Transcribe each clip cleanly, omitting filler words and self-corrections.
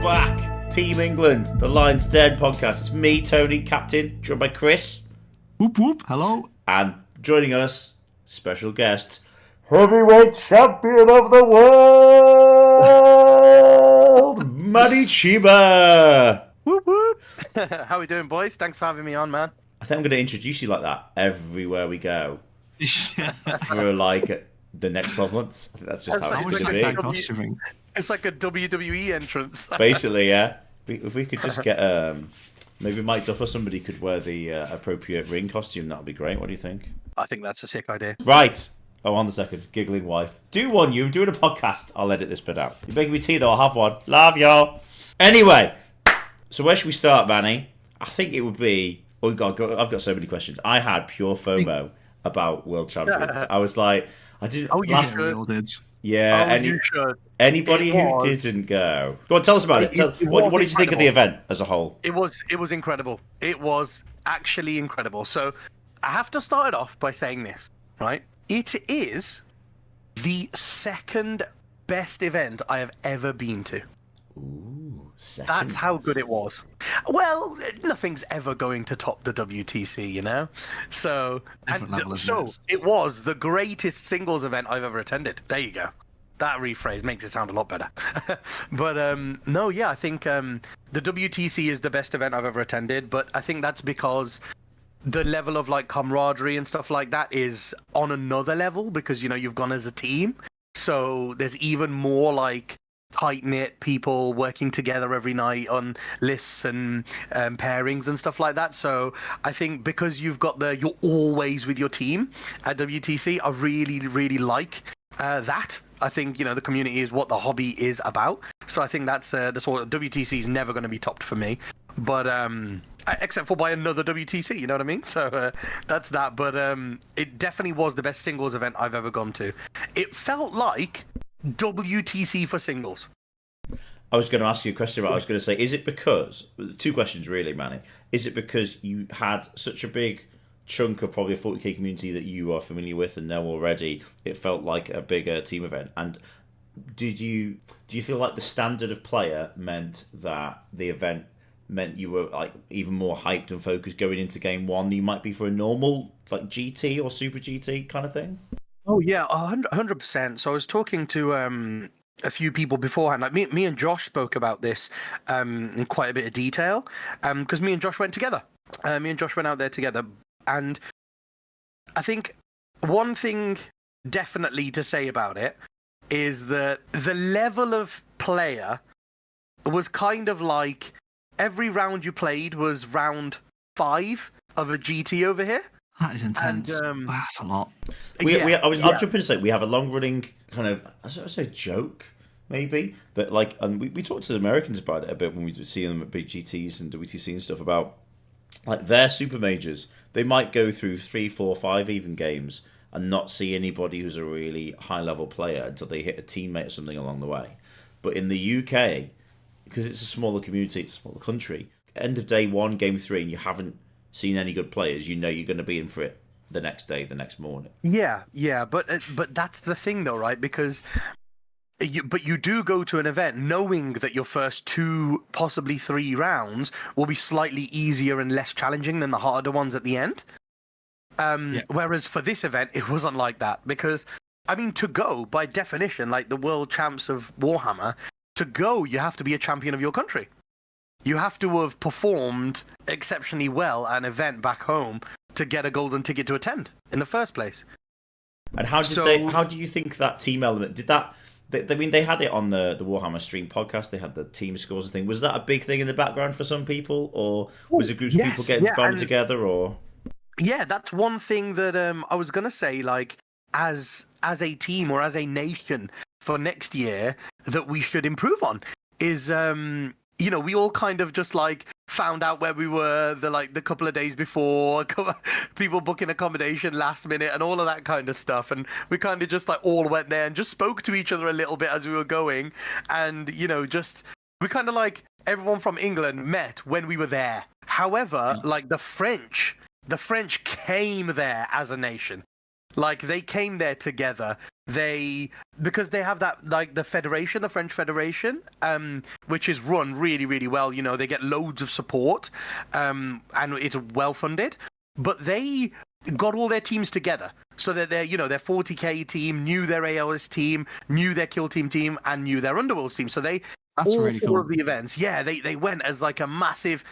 back. Team England, the Lion's Den podcast. It's me, Tony, captain, joined by Chris. Whoop whoop, hello. And joining us, special guest, Heavyweight Champion of the World, Manny Cheema. Whoop whoop. How we doing, boys? Thanks for having me on, man. I think I'm going to introduce you like that everywhere we go for like the next 12 months. I think that's just how it's going to be. It's like a WWE entrance. Basically, yeah. If we could just get maybe Mike Duff or somebody could wear the appropriate ring costume, that would be great. What do you think? I think that's a sick idea. Right. Oh, on the second. Giggling wife. Do one, you. I'm doing a podcast. I'll edit this bit out. You're making me tea, though. I'll have one. Love y'all. Anyway. So where should we start, Manny? I think it would be... Oh, God, I've got so many questions. I had pure FOMO about World Champions. I was like... I didn't... Oh, you should. Yeah. You should. Anybody who didn't go... Go on, tell us about it. What did you think of the event as a whole? It was incredible. It was actually incredible. So I have to start it off by saying this, right? It is the second best event I have ever been to. Ooh, second. That's how good it was. Well, nothing's ever going to top the WTC, you know? So it was the greatest singles event I've ever attended. There you go. That rephrase makes it sound a lot better. But no, yeah, I think the WTC is the best event I've ever attended, but I think that's because the level of like camaraderie and stuff like that is on another level because, you know, you've gone as a team. So there's even more like tight-knit people working together every night on lists and pairings and stuff like that. So I think because you're always with your team at WTC, I really, really like that. I think, you know, the community is what the hobby is about. So I think that's what WTC is never going to be topped for me. But except for by another WTC, you know what I mean? So that's that. But it definitely was the best singles event I've ever gone to. It felt like WTC for singles. I was going to ask you a question, but I was going to say, is it because... Two questions, really, Manny. Is it because you had such a big chunk of probably a 40k community that you are familiar with and know already, it felt like a bigger team event? And do you feel like the standard of player meant that the event meant you were like even more hyped and focused going into game one than you might be for a normal like GT or Super GT kind of thing? Oh yeah, 100%. So I was talking to a few people beforehand. Like me and Josh spoke about this in quite a bit of detail because me and Josh went together. Me and Josh went out there together, and I think one thing definitely to say about it is that the level of player was kind of like every round you played was round 5 of a GT over here. That is intense. And, that's a lot. I'll jump in and say we have a long-running kind of, I say joke, maybe, that like, and we talked to the Americans about it a bit when we were seeing them at big GTs and WTC and stuff about, like, their super majors. They might go through 3, 4, 5 even games and not see anybody who's a really high-level player until they hit a teammate or something along the way. But in the UK, because it's a smaller community, it's a smaller country, end of day 1, game 3, and you haven't seen any good players, you know you're going to be in for it the next day, the next morning. Yeah, but that's the thing though, right? Because you do go to an event knowing that your first 2, possibly 3 rounds will be slightly easier and less challenging than the harder ones at the end. Whereas for this event, it wasn't like that because, I mean, to go, by definition, like the world champs of Warhammer, to go, you have to be a champion of your country. You have to have performed exceptionally well at an event back home to get a golden ticket to attend in the first place. And how do you think that team element, did that, I mean, they had it on the Warhammer Stream podcast, they had the team scores and thing. Was that a big thing in the background for some people, or was it groups of people getting bound together, or? Yeah, that's one thing that I was going to say, like, as a team or as a nation for next year that we should improve on is... you know, we all kind of just like found out where we were the couple of days before, people booking accommodation last minute and all of that kind of stuff. And we kind of just like all went there and just spoke to each other a little bit as we were going. And, you know, just we kind of like everyone from England met when we were there. However, like the French came there as a nation. Like they came there together because they have that, like, the federation, the French Federation, which is run really, really well. You know, they get loads of support, and it's well funded. But they got all their teams together so that their 40k team knew their AOS team, knew their Kill team, and knew their Underworlds team. So that's all really four of the events. Yeah, they went as like a massive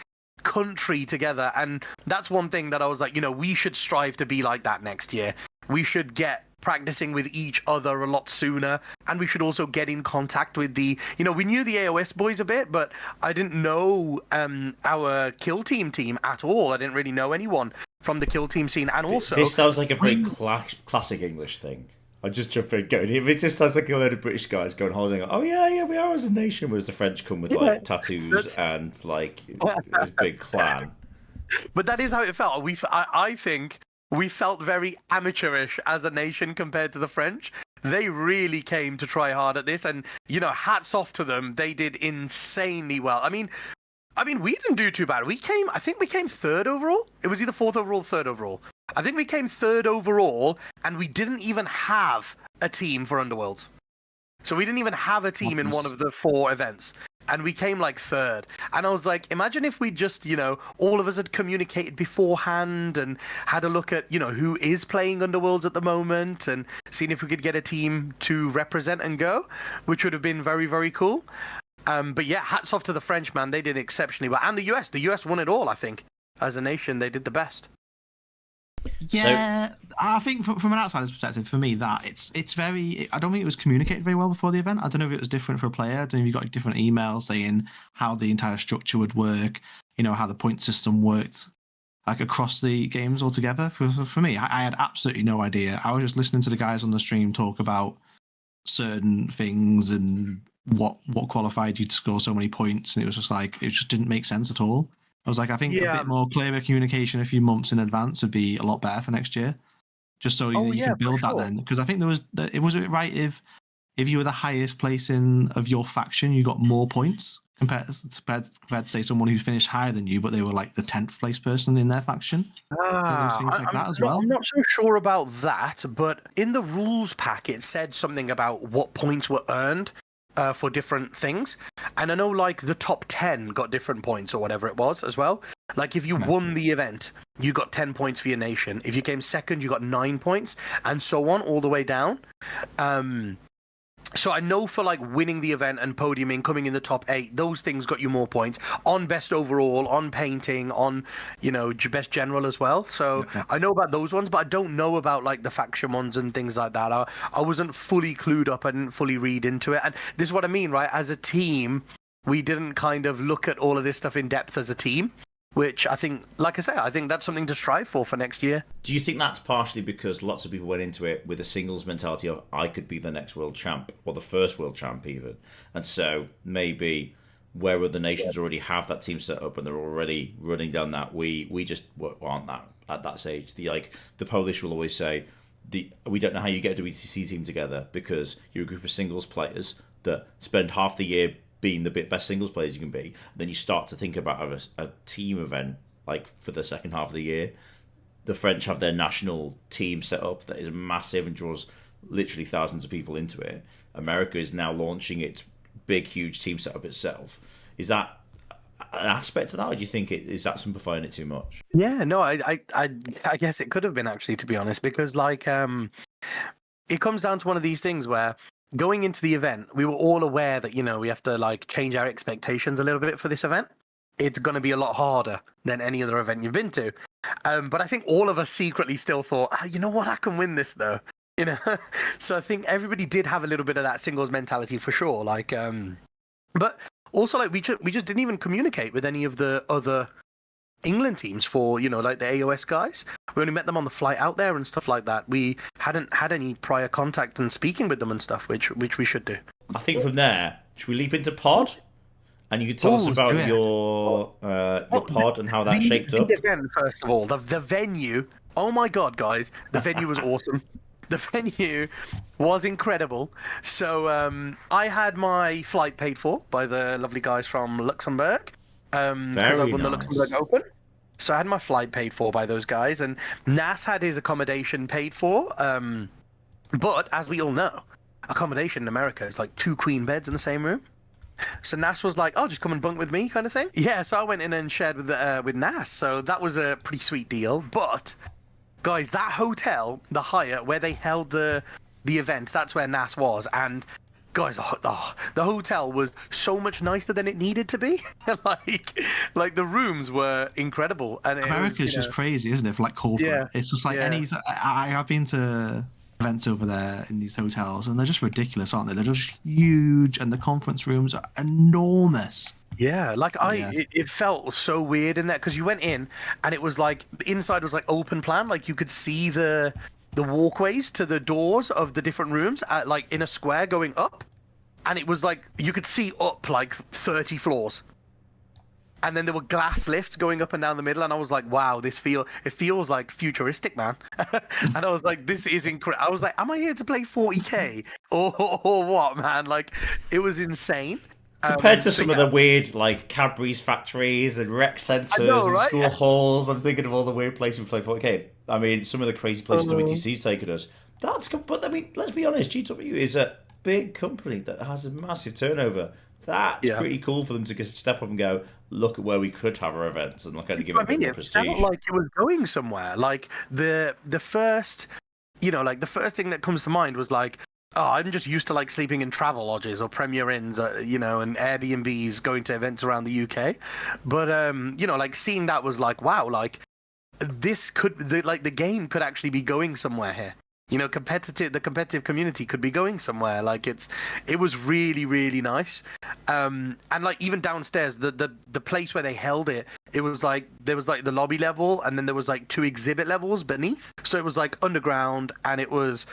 country together, and that's one thing that I was like, we should strive to be like that next year. We should get practicing with each other a lot sooner, and we should also get in contact with we knew the AOS boys a bit, but I didn't know our Kill team at all. I didn't really know anyone from the Kill team scene, and also this sounds like a very classic English thing. I just jump in going. It just sounds like a load of British guys going holding. Oh yeah, we are as a nation. Whereas the French come with like tattoos and like this big clan. But that is how it felt. I think we felt very amateurish as a nation compared to the French. They really came to try hard at this, and hats off to them. They did insanely well. I mean, we didn't do too bad. I think we came third overall. It was either fourth overall, third overall. I think we came third overall, and we didn't even have a team for Underworlds. So we didn't even have a team in one of the 4 events, and we came like third. And I was like, imagine if we just, all of us had communicated beforehand and had a look at, who is playing Underworlds at the moment and seen if we could get a team to represent and go, which would have been very, very cool. But yeah, hats off to the French, man. They did exceptionally well. And the US. The US won it all, I think. As a nation, they did the best. Yeah, so, I think from an outsider's perspective, for me, that it's very. I don't think it was communicated very well before the event. I don't know if it was different for a player. I don't know if you got different emails saying how the entire structure would work. How the point system worked, like across the games altogether. For me, I had absolutely no idea. I was just listening to the guys on the stream talk about certain things and what qualified you to score so many points, and it was just like it just didn't make sense at all. I was like, I think a bit more clearer communication a few months in advance would be a lot better for next year, just so you can build that then. Because I think it was right if you were the highest placing of your faction, you got more points compared to say someone who's finished higher than you, but they were like the 10th place person in their faction. Things like that as well. I'm not so sure about that, but in the rules pack it said something about what points were earned for different things, and I know like the top 10 got different points or whatever it was as well. Like if you won the event, you got 10 points for your nation. If you came second, you got 9 points, and so on all the way down. So I know for like winning the event and podiuming, coming in the top 8, those things got you more points on best overall, on painting, on best general as well. So I know about those ones, but I don't know about like the faction ones and things like that. I wasn't fully clued up. I didn't fully read into it, and this is what I mean, right? As a team, we didn't kind of look at all of this stuff in depth as a team. Which I think, like I say, I think that's something to strive for next year. Do you think that's partially because lots of people went into it with a singles mentality of I could be the next world champ or the first world champ even, and so maybe where other nations already have that team set up and they're already running down that, we just aren't that at that stage. The Polish will always say we don't know how you get a WTC team together because you're a group of singles players that spend half the year being the best singles players you can be. Then you start to think about a team event like for the second half of the year. The French have their national team set up that is massive and draws literally thousands of people into it. America is now launching its big, huge team setup itself. Is that an aspect of that, or do you think is that simplifying it too much? Yeah, no, I guess it could have been, actually, to be honest, because like it comes down to one of these things where going into the event, we were all aware that, we have to like change our expectations a little bit for this event. It's going to be a lot harder than any other event you've been to. But I think all of us secretly still thought, you know what, I can win this though. So I think everybody did have a little bit of that singles mentality for sure. Like, but also like we just didn't even communicate with any of the other England teams for, like the AOS guys. We only met them on the flight out there and stuff like that. We hadn't had any prior contact and speaking with them and stuff, which we should do. I think from there, should we leap into pod? And you could tell us about your pod and how that shaped up. The event, first of all, the venue. Oh my God, guys, the venue was awesome. The venue was incredible. So I had my flight paid for by the lovely guys from Luxembourg. Because I won the Luxembourg Open. So I had my flight paid for by those guys, and Nas had his accommodation paid for But as we all know, accommodation in America is like 2 queen beds in the same room. So Nas was like, "Oh, just come and bunk with me," kind of thing. Yeah, so I went in and shared with Nas. So that was a pretty sweet deal. But guys, that hotel, the Hyatt, where they held the event, that's where Nas was. And guys, the hotel was so much nicer than it needed to be. like the rooms were incredible. And America's just crazy, isn't it? For like corporate, Yeah, it's just like yeah. I have been to events over there in these hotels, and they're just ridiculous, aren't they? They're just huge, and the conference rooms are enormous. Yeah, it felt so weird in there because you went in and it was like the inside was like open plan, like you could see the walkways to the doors of the different rooms like in a square going up, and it was like you could see up like 30 floors. And then there were glass lifts going up and down the middle, and I was like, "Wow, it feels like futuristic, man." And I was like, "This is incredible." I was like, "Am I here to play 40K or what, man?" Like, it was insane. Compared to some of the weird, like, Cadbury's factories and rec centres and school halls, I'm thinking of all the weird places we play 40K. I mean, some of the crazy places WTC's taken us. But I mean, let's be honest, GW is a big company that has a massive turnover. That's pretty cool for them to step up and go, look at where we could have our events and kind of give it a bit more prestige. It felt like it was going somewhere. Like the first, like the first thing that comes to mind was like, oh, I'm just used to like sleeping in travel lodges or Premier Inns, and Airbnbs, going to events around the UK. But like seeing that was like, wow, like this the game could actually be going somewhere here. The competitive community could be going somewhere. Like it was really, really nice. And like even downstairs, the place where they held it, it was like there was like the lobby level, and then there was like 2 exhibit levels beneath. So it was like underground, and it was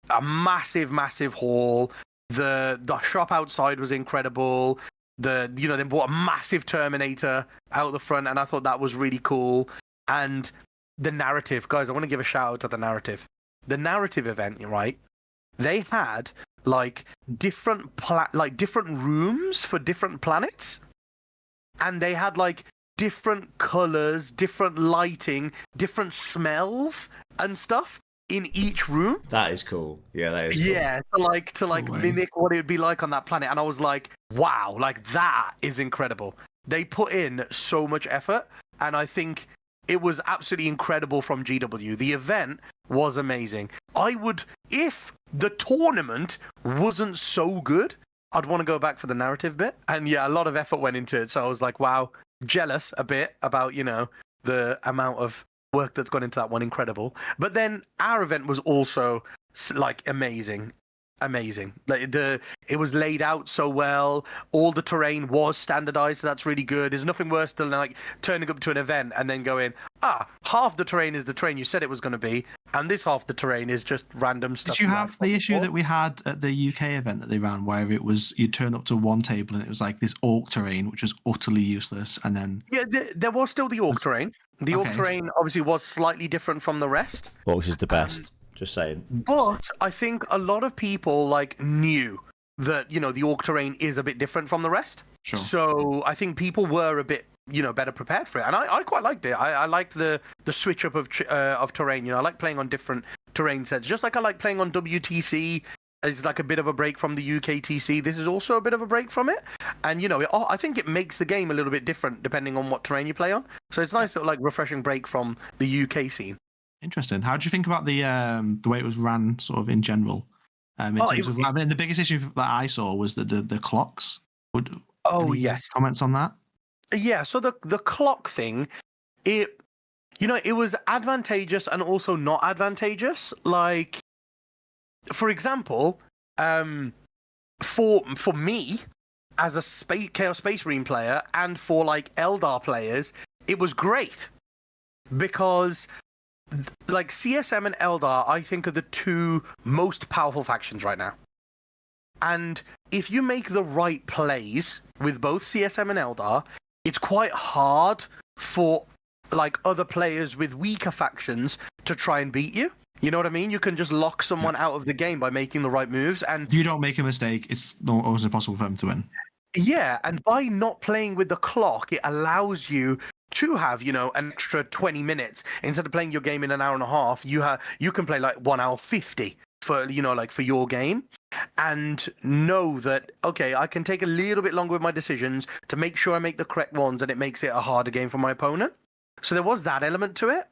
a massive, massive hall. The shop outside was incredible. They bought a massive Terminator out the front, and I thought that was really cool. And the narrative, guys, I want to give a shout out to the narrative. The narrative event, right? They had like different rooms for different planets, and they had like different colors, different lighting, different smells and stuff in each room. That is cool. Yeah, that is cool. Yeah, to mimic what it would be like on that planet. And I was like, wow, like that is incredible. They put in so much effort, and I think it was absolutely incredible from GW. The event was amazing. If the tournament wasn't so good, I'd want to go back for the narrative bit. And yeah, a lot of effort went into it. So I was like, wow, jealous a bit about, the amount of work that's gone into that one. Incredible. But then our event was also like amazing. Like it was laid out so well. All the terrain was standardized, so that's really good. There's nothing worse than like turning up to an event and then going, half the terrain is the terrain you said it was going to be, and this half the terrain is just random stuff. Did you have the issue that we had at the UK event that they ran, where it was you turn up to one table and it was like this orc terrain, which was utterly useless, and then there was still the orc terrain. The orc terrain obviously was slightly different from the rest. Which is the best? Just saying. But I think a lot of people knew that the orc terrain is a bit different from the rest. Sure. So I think people were a bit better prepared for it, and I quite liked it. I liked the switch up of terrain. I like playing on different terrain sets, just like I like playing on WTC. It's like a bit of a break from the UKTC. This is also a bit of a break from it, and I think it makes the game a little bit different depending on what terrain you play on. So it's nice, refreshing break from the UK scene. Interesting. How do you think about the way it was ran, sort of in general? The biggest issue that I saw was that the clocks. Yes. Comments on that? Yeah. So the clock thing, it was advantageous and also not advantageous. Like, for example, for me as a Chaos Space Marine player and for Eldar players, it was great because CSM and Eldar, I think, are the 2 most powerful factions right now. And if you make the right plays with both CSM and Eldar, it's quite hard for other players with weaker factions to try and beat you. You know what I mean? You can just lock someone out of the game by making the right moves. And if you don't make a mistake, it's almost impossible for them to win. Yeah, and by not playing with the clock, it allows you to have, an extra 20 minutes. Instead of playing your game in an hour and a half, you can play 1 hour 50. for, you know, like for your game, and know that, okay, I can take a little bit longer with my decisions to make sure I make the correct ones, and it makes it a harder game for my opponent. So there was that element to it,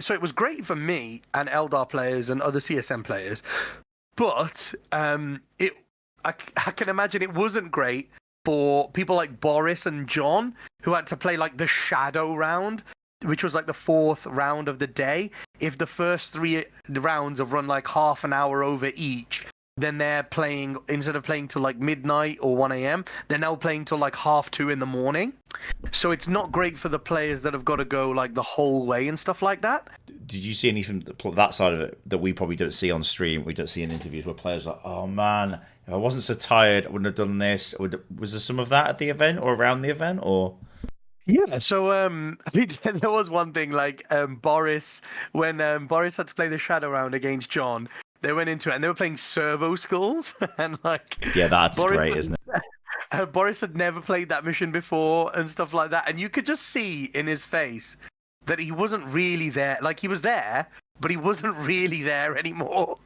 so it was great for me and Eldar players and other CSM players, but I can imagine it wasn't great for people like Boris and John, who had to play like the Shadow round, which was like the 4th round of the day. If the first 3 rounds have run like half an hour over each, then they're playing, instead of playing till like midnight or 1 a.m., they're now playing till like 1:30 in the morning. So it's not great for the players that have got to go like the whole way and stuff like that. Did you see anything that side of it that we probably don't see on stream, we don't see in interviews, where players are like, oh man, if I wasn't so tired, I wouldn't have done this? Was there some of that at the event or around the event, or? Yeah, so there was one thing, like Boris, when Boris had to play the Shadow round against John, they went into it and they were playing servo skulls, and like, yeah, that's Boris great, isn't it? Boris had never played that mission before and stuff like that, and you could just see in his face that he wasn't really there. Like, he was there, but he wasn't really there anymore.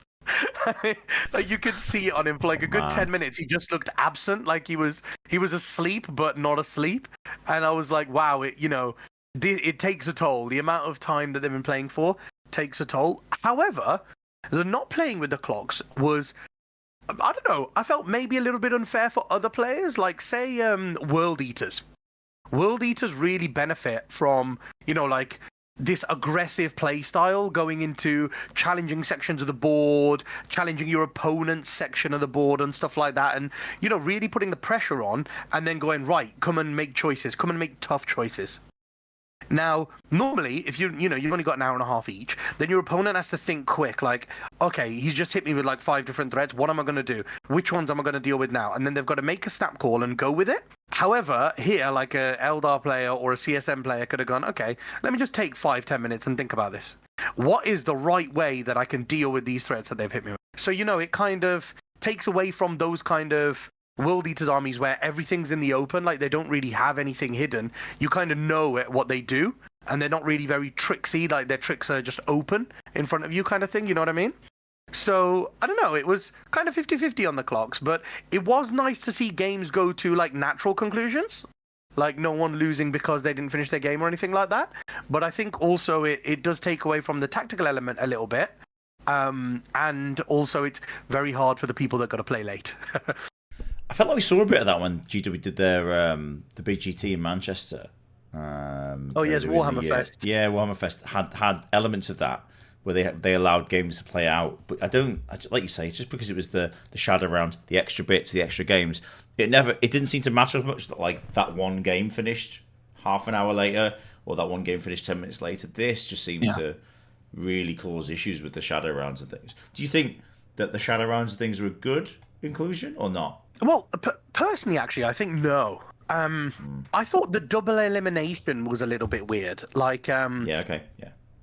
Like, you could see it on him for like a good 10 minutes. He just looked absent, like he was asleep but not asleep. And I was like, wow, it takes a toll. The amount of time that they've been playing for takes a toll. However, the not playing with the clocks was, I don't know, I felt maybe a little bit unfair for other players, like say World Eaters. World Eaters really benefit from, like this aggressive play style, going into challenging sections of the board, challenging your opponent's section of the board and stuff like that, and really putting the pressure on, and then going, right, come and make choices, come and make tough choices. Now, normally, if you've only got an hour and a half each, then your opponent has to think quick, like, okay, he's just hit me with like 5 different threats. What am I going to do? Which ones am I going to deal with now? And then they've got to make a snap call and go with it. However, here, like a Eldar player or a CSM player could have gone, okay, let me just take 5-10 minutes and think about this. What is the right way that I can deal with these threats that they've hit me with? So, it kind of takes away from those kind of World Eaters armies where everything's in the open, like they don't really have anything hidden. You kind of know what they do, and they're not really very tricksy, like their tricks are just open in front of you kind of thing, you know what I mean? So, I don't know, it was kind of 50-50 on the clocks, but it was nice to see games go to like natural conclusions, like no one losing because they didn't finish their game or anything like that. But I think also it does take away from the tactical element a little bit, and also it's very hard for the people that got to play late. I felt like we saw a bit of that when GW did their the BGT in Manchester. Oh yes, Warhammer Fest. Yeah, Warhammer Fest had elements of that where they allowed games to play out. But I like you say, just because it was the shadow round, the extra bits, the extra games, it didn't seem to matter as much that like that one game finished half an hour later or that one game finished 10 minutes later. This just seemed to really cause issues with the shadow rounds and things. Do you think that the shadow rounds and things are a good inclusion or not? Well, personally, actually, I think no. I thought the double elimination was a little bit weird. Like,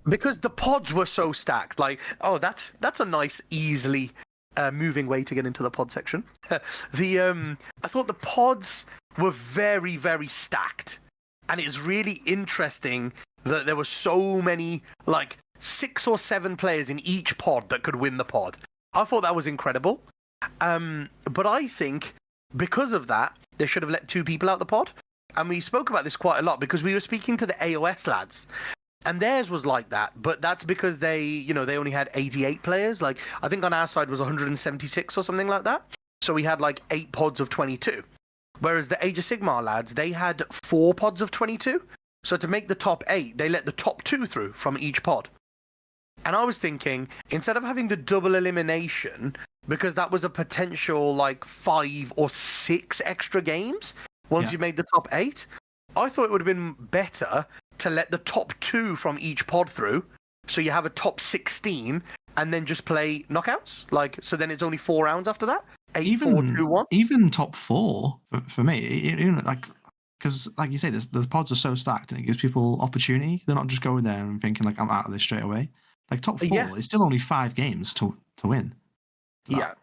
because the pods were so stacked. Like, oh, that's a nice, easily moving way to get into the pod section. I thought the pods were very, very stacked, and it's really interesting that there were so many, like 6 or 7 players in each pod that could win the pod. I thought that was incredible. But I think because of that, they should have let 2 people out the pod. And we spoke about this quite a lot because we were speaking to the AOS lads, and theirs was like that. But that's because they only had 88 players. Like, I think on our side was 176 or something like that. So we had like 8 pods of 22. Whereas the Age of Sigmar lads, they had 4 pods of 22. So to make the top 8, they let the top 2 through from each pod. And I was thinking, instead of having the double elimination, because that was a potential like 5 or 6 extra games once you made the top 8, I thought it would have been better to let the top 2 from each pod through, so you have a top 16, and then just play knockouts. Like, so then it's only 4 rounds after that. 8, 4, 2, 1. Even top 4 for me, like, because like you say, the pods are so stacked, and it gives people opportunity. They're not just going there and thinking like, I'm out of this straight away. Like top 4, it's still only 5 games to win. Yeah.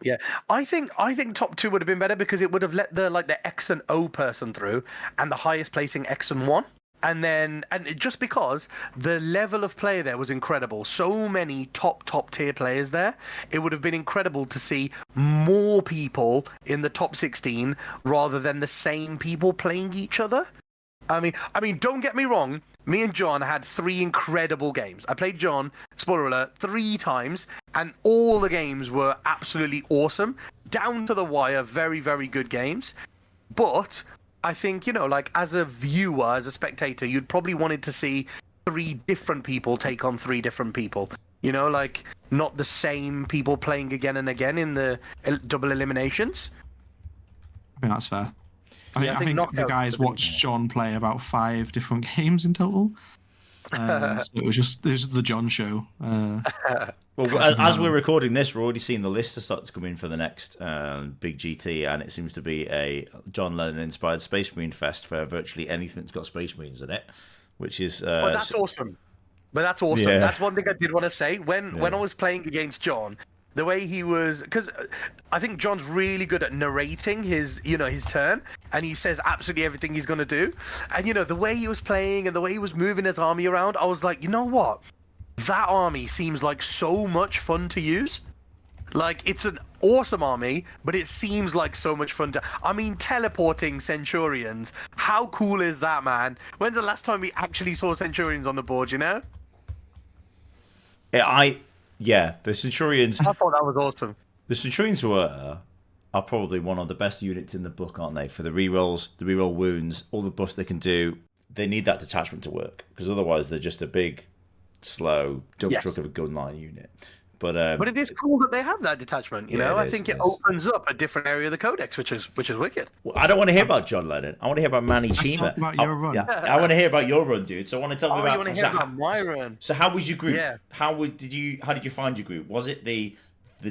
I think top 2 would have been better because it would have let the X and O person through and the highest placing X and 1. And just because the level of play there was incredible, so many top tier players there, it would have been incredible to see more people in the top 16 rather than the same people playing each other. I mean, don't get me wrong. Me and John had 3 incredible games. I played John, spoiler alert, 3 times, and all the games were absolutely awesome, down to the wire. Very, very good games. But I think, like as a viewer, as a spectator, you'd probably wanted to see 3 different people take on 3 different people. Like not the same people playing again and again in the double eliminations. I think that's fair. I think the guys watched John play about 5 different games in total. So it was the John show. Well, as we're recording this, we're already seeing the list to start to come in for the next big GT, and it seems to be a John Lennon-inspired Space Marine fest for virtually anything that's got Space Marines in it, which is... Well, that's awesome. But that's awesome. Yeah. That's one thing I did want to say. When I was playing against John, the way he was... Because I think John's really good at narrating his turn, and he says absolutely everything he's going to do. And, the way he was playing and the way he was moving his army around, I was like, you know what? That army seems like so much fun to use. Like, it's an awesome army, but it seems like so much fun to... I mean, teleporting Centurions. How cool is that, man? When's the last time we actually saw Centurions on the board, Yeah, the Centurions... I thought that was awesome. The Centurions are probably one of the best units in the book, aren't they? For the rerolls, the reroll wounds, all the buffs they can do. They need that detachment to work, because otherwise they're just a big, slow dump truck of a gun line unit. But it is cool that they have that detachment. I think it opens up a different area of the codex, which is wicked. Well, I don't want to hear about John Lennon. I want to hear about Manny Cheema. About your run. I want to hear about your run, dude. So I want to tell me about. You want to hear about my run? So how was your group? Yeah. How did you find your group? Was it the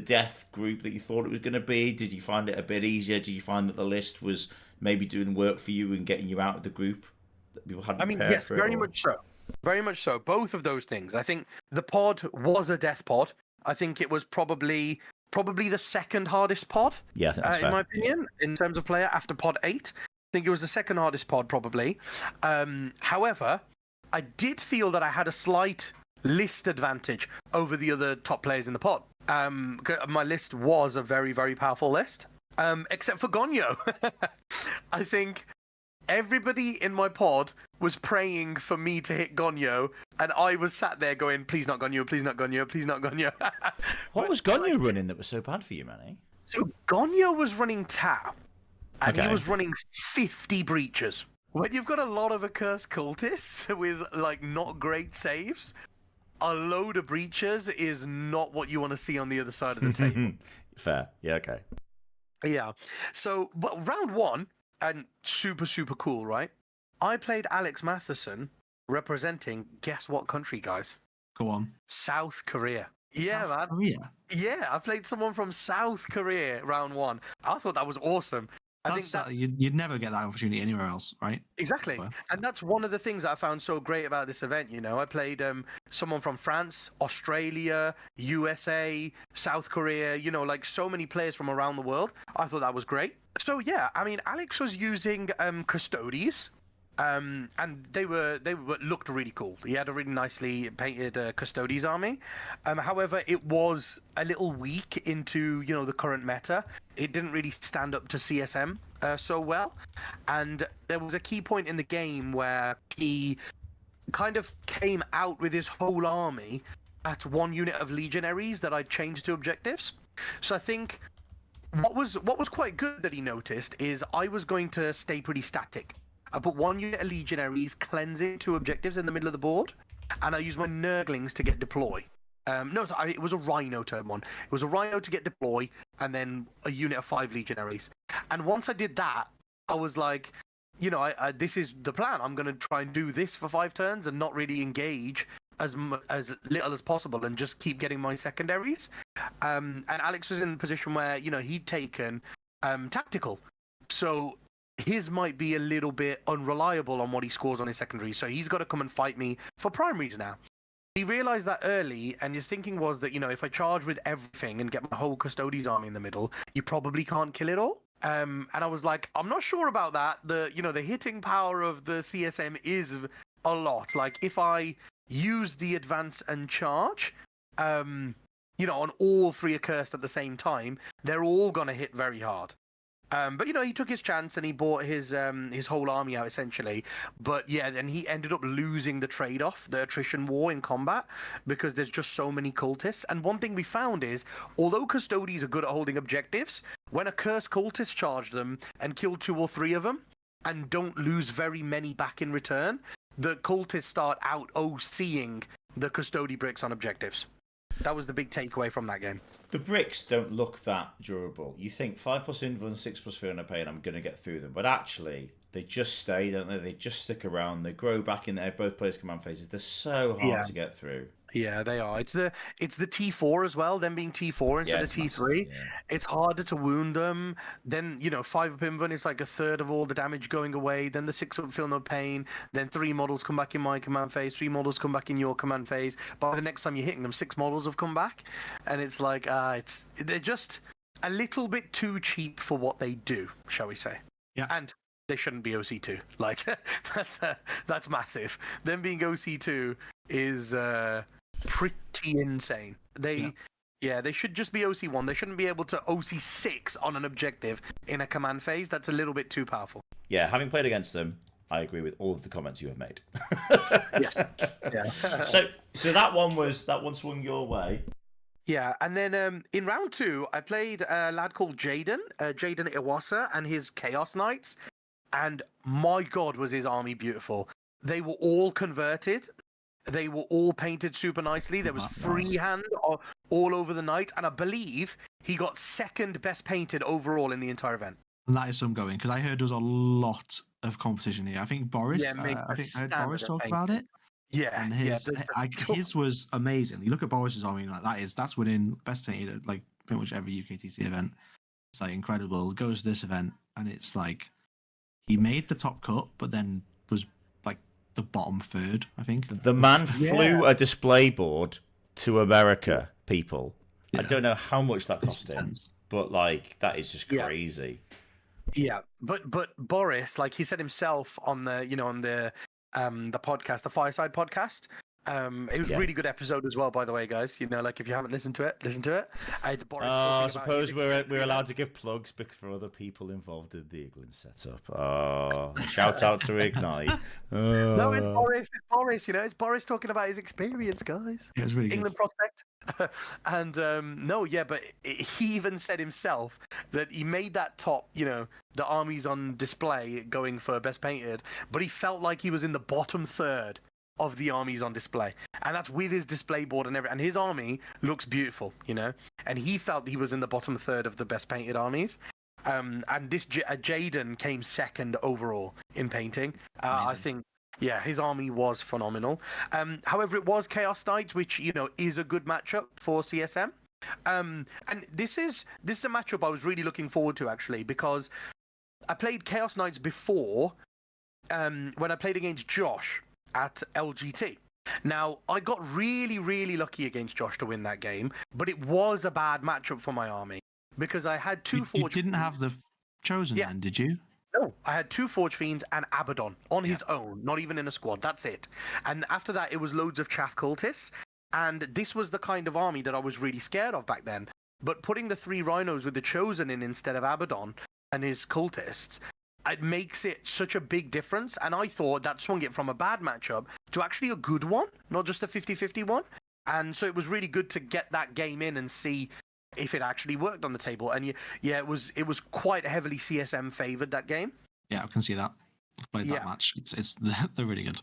death group that you thought it was going to be? Did you find it a bit easier? Did you find that the list was maybe doing work for you and getting you out of the group that people hadn't prepared for? Very much so. Very much so. Both of those things. I think the pod was a death pod. I think it was probably the second hardest pod. Yeah, I think that's fair. In my opinion, in terms of player after pod 8. I think it was the second hardest pod probably. However, I did feel that I had a slight list advantage over the other top players in the pod. My list was a very, very powerful list, except for Gonyo. I think everybody in my pod was praying for me to hit Gonyo, and I was sat there going, please not Gonyo, please not Gonyo, please not Gonyo. What was Gonyo running that was so bad for you, Manny? So Gonyo was running Tau, and he was running 50 breaches. When you've got a lot of accursed cultists with not great saves, a load of breaches is not what you want to see on the other side of the table. Fair. Yeah, okay. Yeah. So, but round 1, and super, super cool, right? I played Alex Matheson representing, guess what country, guys? Go on. South Korea. Yeah, South man. Korea? Yeah, I played someone from South Korea round 1. I thought that was awesome. I think that you'd never get that opportunity anywhere else, right? Exactly. And that's one of the things that I found so great about this event. I played someone from France, Australia, USA, South Korea, so many players from around the world. I thought that was great. So yeah, I mean, Alex was using Custodes. And they looked really cool. He had a really nicely painted Custodes army. However, it was a little weak into the current meta. It didn't really stand up to CSM so well. And there was a key point in the game where he kind of came out with his whole army at 1 unit of legionaries that I'd changed to objectives. So I think what was quite good that he noticed is I was going to stay pretty static. I put 1 unit of legionaries cleansing 2 objectives in the middle of the board, and I used my Nurglings to get deploy. It was a Rhino turn 1. It was a Rhino to get deploy, and then a unit of 5 legionaries. And once I did that, I was like, this is the plan. I'm going to try and do this for 5 turns and not really engage as little as possible and just keep getting my secondaries. And Alex was in the position where, he'd taken tactical. So his might be a little bit unreliable on what he scores on his secondary, so he's got to come and fight me for primaries now. He realized that early, and his thinking was that, if I charge with everything and get my whole Custodes army in the middle, you probably can't kill it all. And I was like, I'm not sure about that. The hitting power of the CSM is a lot. Like if I use the advance and charge, on all 3 accursed at the same time, they're all gonna hit very hard. But he took his chance and he bought his whole army out essentially. But yeah, then he ended up losing the trade-off, the attrition war in combat, because there's just so many cultists. And one thing we found is, although custodies are good at holding objectives, when a cursed cultist charge them and kill 2 or 3 of them, and don't lose very many back in return, the cultists start out OCing the custody bricks on objectives. That was the big takeaway from that game. The bricks don't look that durable. You think 5+ invuln, 6+ fear and pain, I'm going to get through them. But actually, they just stay, don't they? They just stick around. They grow back in there. Both players' command phases. They're so hard to get through. Yeah, they are. It's the T4 as well, them being T4 instead of T3. Massive, It's harder to wound them. Then, 5 up invuln is like a third of all the damage going away. Then the 6 up feel no pain. Then 3 models come back in my command phase. 3 models come back in your command phase. By the next time you're hitting them, 6 models have come back. And it's like, they're just a little bit too cheap for what they do, shall we say. Yeah. And they shouldn't be OC2. Like, that's massive. Them being OC2 is... pretty insane. They should just be OC1. They shouldn't be able to OC6 on an objective in a command phase. That's a little bit too powerful. Yeah, having played against them, I agree with all of the comments you have made. So that one swung your way. Yeah, and then in round 2, I played a lad called Jaden Iwasa and his Chaos Knights, and my God, was his army beautiful. They were all converted. They were all painted super nicely. There was freehand all over the night, and I believe he got 2nd best painted overall in the entire event. And that is some going, because I heard there was a lot of competition here. I think Boris, I heard Boris talk about it. Yeah, and his was amazing. You look at Boris's army, like that's winning best painted at like pretty much every UKTC event. It's like incredible. Goes to this event, and it's like he made the top cut, but then was like the bottom third, I think. The man flew a display board to America, people. I don't know how much that cost him, but like that is just crazy. Yeah, but Boris, like he said himself on the podcast, the Fireside podcast. It was a really good episode as well, by the way, guys. Like if you haven't listened to it, listen to it. It's Boris. I suppose we're allowed to give plugs for other people involved in the England setup. Shout out to Ignite. No, it's Boris. It's Boris. It's Boris talking about his experience, guys. Yeah, it was really England good. prospect. And but he even said himself that he made that top, the armies on display going for best painted, but he felt like he was in the bottom third of the armies on display, and that's with his display board and everything. And his army looks beautiful, and he felt he was in the bottom third of the best painted armies. And this Jaden came 2nd overall in painting. I think. Yeah, his army was phenomenal. However, it was Chaos Knights, which is a good matchup for CSM. And this is a matchup I was really looking forward to, actually, because I played Chaos Knights before when I played against Josh at LGT. Now, I got really, really lucky against Josh to win that game, but it was a bad matchup for my army because I had 2 Forge. You didn't have the Chosen then, did you? No, I had 2 Forge Fiends and Abaddon on his own, not even in a squad. That's it. And after that, it was loads of Chaff Cultists. And this was the kind of army that I was really scared of back then. But putting the 3 Rhinos with the Chosen in instead of Abaddon and his Cultists, it makes it such a big difference. And I thought that swung it from a bad matchup to actually a good one, not just a 50-50 one. And so it was really good to get that game in and see if it actually worked on the table. And it was quite heavily CSM favored, that game. Yeah, I can see that. I've played that match. They're really good.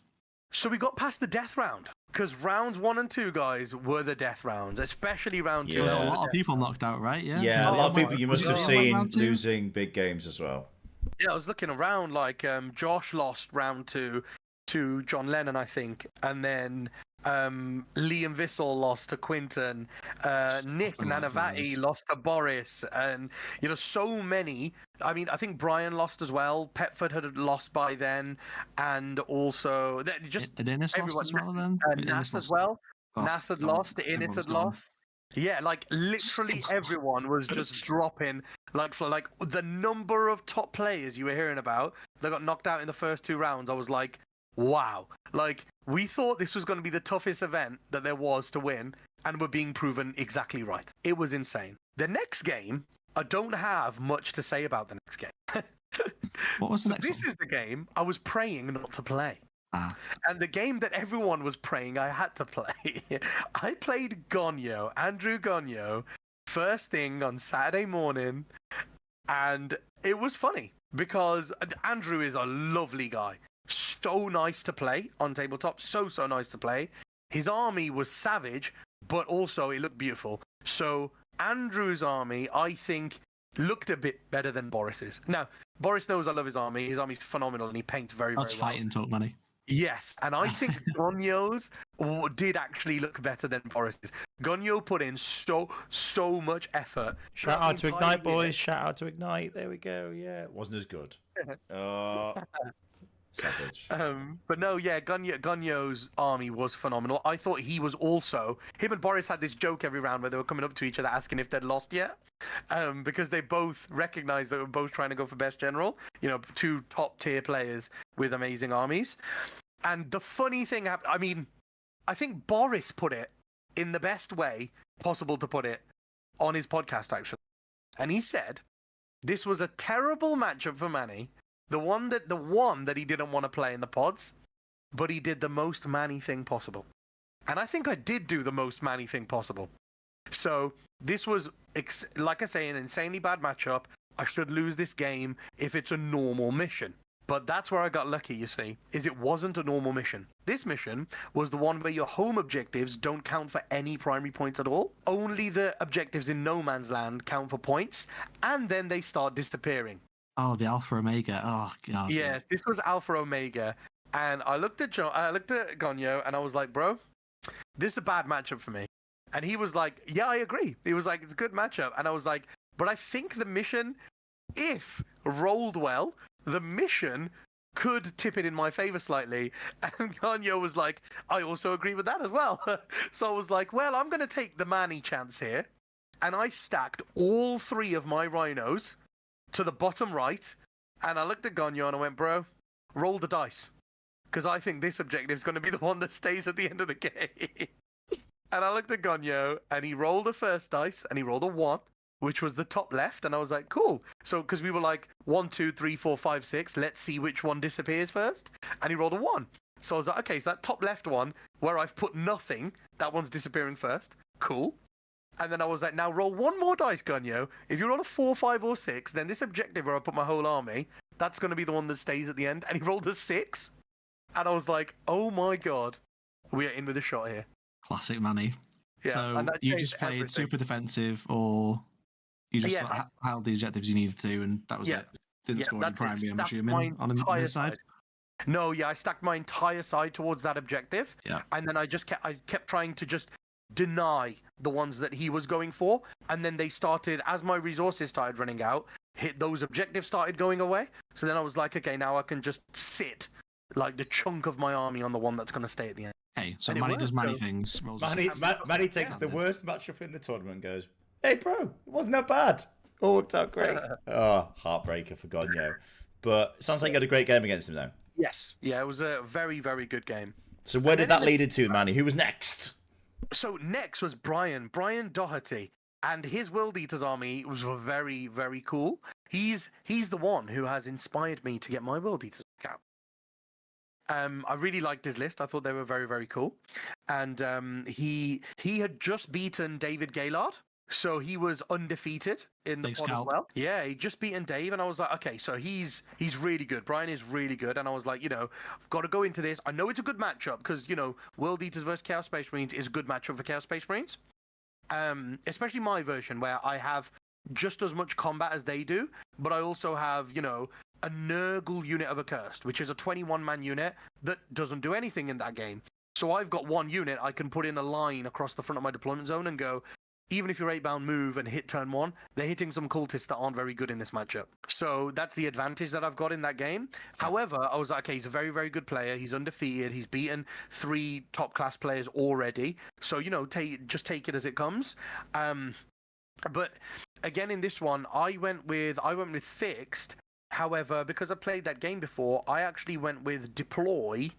So we got past the death round, because rounds 1 and 2, guys, were the death rounds, especially round 2. There was a lot of people knocked out, right? Yeah, a lot of people you must have seen losing big games as well. Yeah, I was looking around, like Josh lost round 2 to John Lennon, I think, and then Liam Vissel lost to Quinton, Nick Nanavati lost to Boris, and so many. I mean, I think Brian lost as well. Petford had lost by then, and also Dennis lost as well then. Nas as well. Nas had lost. Innis had lost. Yeah, like literally everyone was just dropping Like for like the number of top players you were hearing about that got knocked out in the first 2 rounds, I was like, wow. Like, we thought this was going to be the toughest event that there was to win, and we're being proven exactly right. It was insane. The next game, I don't have much to say about the next game. What was the next This one? is the game I was praying not to play. And the game that everyone was praying I had to play. I played Gonyo, Andrew Gonyo, first thing on Saturday morning, and it was funny because Andrew is a lovely guy. So nice to play on tabletop, so nice to play. His army was savage, but also it looked beautiful. So Andrew's army, I think, looked a bit better than Boris's. Now, Boris knows I love his army. His army's phenomenal, and he paints very, very well. That's fighting talk, Manny. Yes, and I think Gonyo's did actually look better than Boris's. Gonyo put in so much effort. Shout out to Ignite, boys. Shout out to Ignite. There we go. Yeah, it wasn't as good. Savage. But no, yeah, Gonyo's army was phenomenal. I thought he was also... Him and Boris had this joke every round where they were coming up to each other asking if they'd lost yet. Because they both recognized that they were both trying to go for best general. You know, 2 top-tier players with amazing armies. And the funny thing happened... I mean, I think Boris put it in the best way possible to put it on his podcast, actually. And he said, this was a terrible matchup for Manny. The one that he didn't want to play in the pods, but he did the most Manny thing possible. And I think I did do the most Manny thing possible. So this was, like I say, an insanely bad matchup. I should lose this game if it's a normal mission. But that's where I got lucky, you see, is it wasn't a normal mission. This mission was the one where your home objectives don't count for any primary points at all. Only the objectives in No Man's Land count for points, and then they start disappearing. Oh, the Alpha Omega. Oh, God. Yes, this was Alpha Omega. And I looked at Gonyo, and I was like, bro, this is a bad matchup for me. And he was like, yeah, I agree. He was like, it's a good matchup. And I was like, but I think the mission, if rolled well, the mission could tip it in my favor slightly. And Gonyo was like, I also agree with that as well. So I was like, well, I'm going to take the Manny chance here. And I stacked all 3 of my rhinos to the bottom right, and I looked at Gonyo and I went, bro, roll the dice, because I think this objective is going to be the one that stays at the end of the game. And I looked at Gonyo, and he rolled the first dice, and he rolled a 1, which was the top left, and I was like, cool. So, because we were like 1, 2, 3, 4, 5, 6, let's see which one disappears first, and he rolled a 1. So I was like, okay, so that top left one, where I've put nothing, that one's disappearing first. Cool. And then I was like, now roll 1 more dice, Gonyo. If you roll a 4, 5, or 6, then this objective where I put my whole army, that's going to be the one that stays at the end. And he rolled a 6. And I was like, oh my God, we are in with a shot here. Classic Manny. Yeah, so you just played everything. Super defensive, or you just held the objectives you needed to, and that was it? Didn't score any primary, I'm assuming, on the side? No, I stacked my entire side towards that objective. Yeah. And then I kept trying to just deny the ones that he was going for, and then they started, as my resources started running out, those objectives started going away. So then I was like, okay, now I can just sit like the chunk of my army on the one that's going to stay at the end. Hey, so Manny does Manny things. Manny takes the worst matchup in the tournament and goes, hey bro, it wasn't that bad, all worked out great. Oh, heartbreaker for Gonyo. But it sounds like you had a great game against him though. Yes, yeah, it was a very, very good game. So where did that lead into, Manny? Who was next? So next was Brian Doherty, and his World Eaters army was very, very cool. He's the one who has inspired me to get my World Eaters account. I really liked his list. I thought they were very, very cool. And he had just beaten David Gaylord, so he was undefeated in the pod as well. Yeah, he just beaten Dave, and I was like, okay, so he's really good. Brian is really good, and I was like, I've got to go into this. I know it's a good matchup because World Eaters versus Chaos Space Marines is a good matchup for Chaos Space Marines. Especially my version where I have just as much combat as they do, but I also have a Nurgle unit of Accursed, which is a 21-man unit that doesn't do anything in that game. So I've got one unit I can put in a line across the front of my deployment zone and go, even if you're 8-bound move and hit turn 1, they're hitting some cultists that aren't very good in this matchup. So that's the advantage that I've got in that game. However, I was like, okay, he's a very, very good player. He's undefeated. He's beaten 3 top-class players already. So, just take it as it comes. But again, in this one, I went with fixed. However, because I played that game before, I actually went with deploy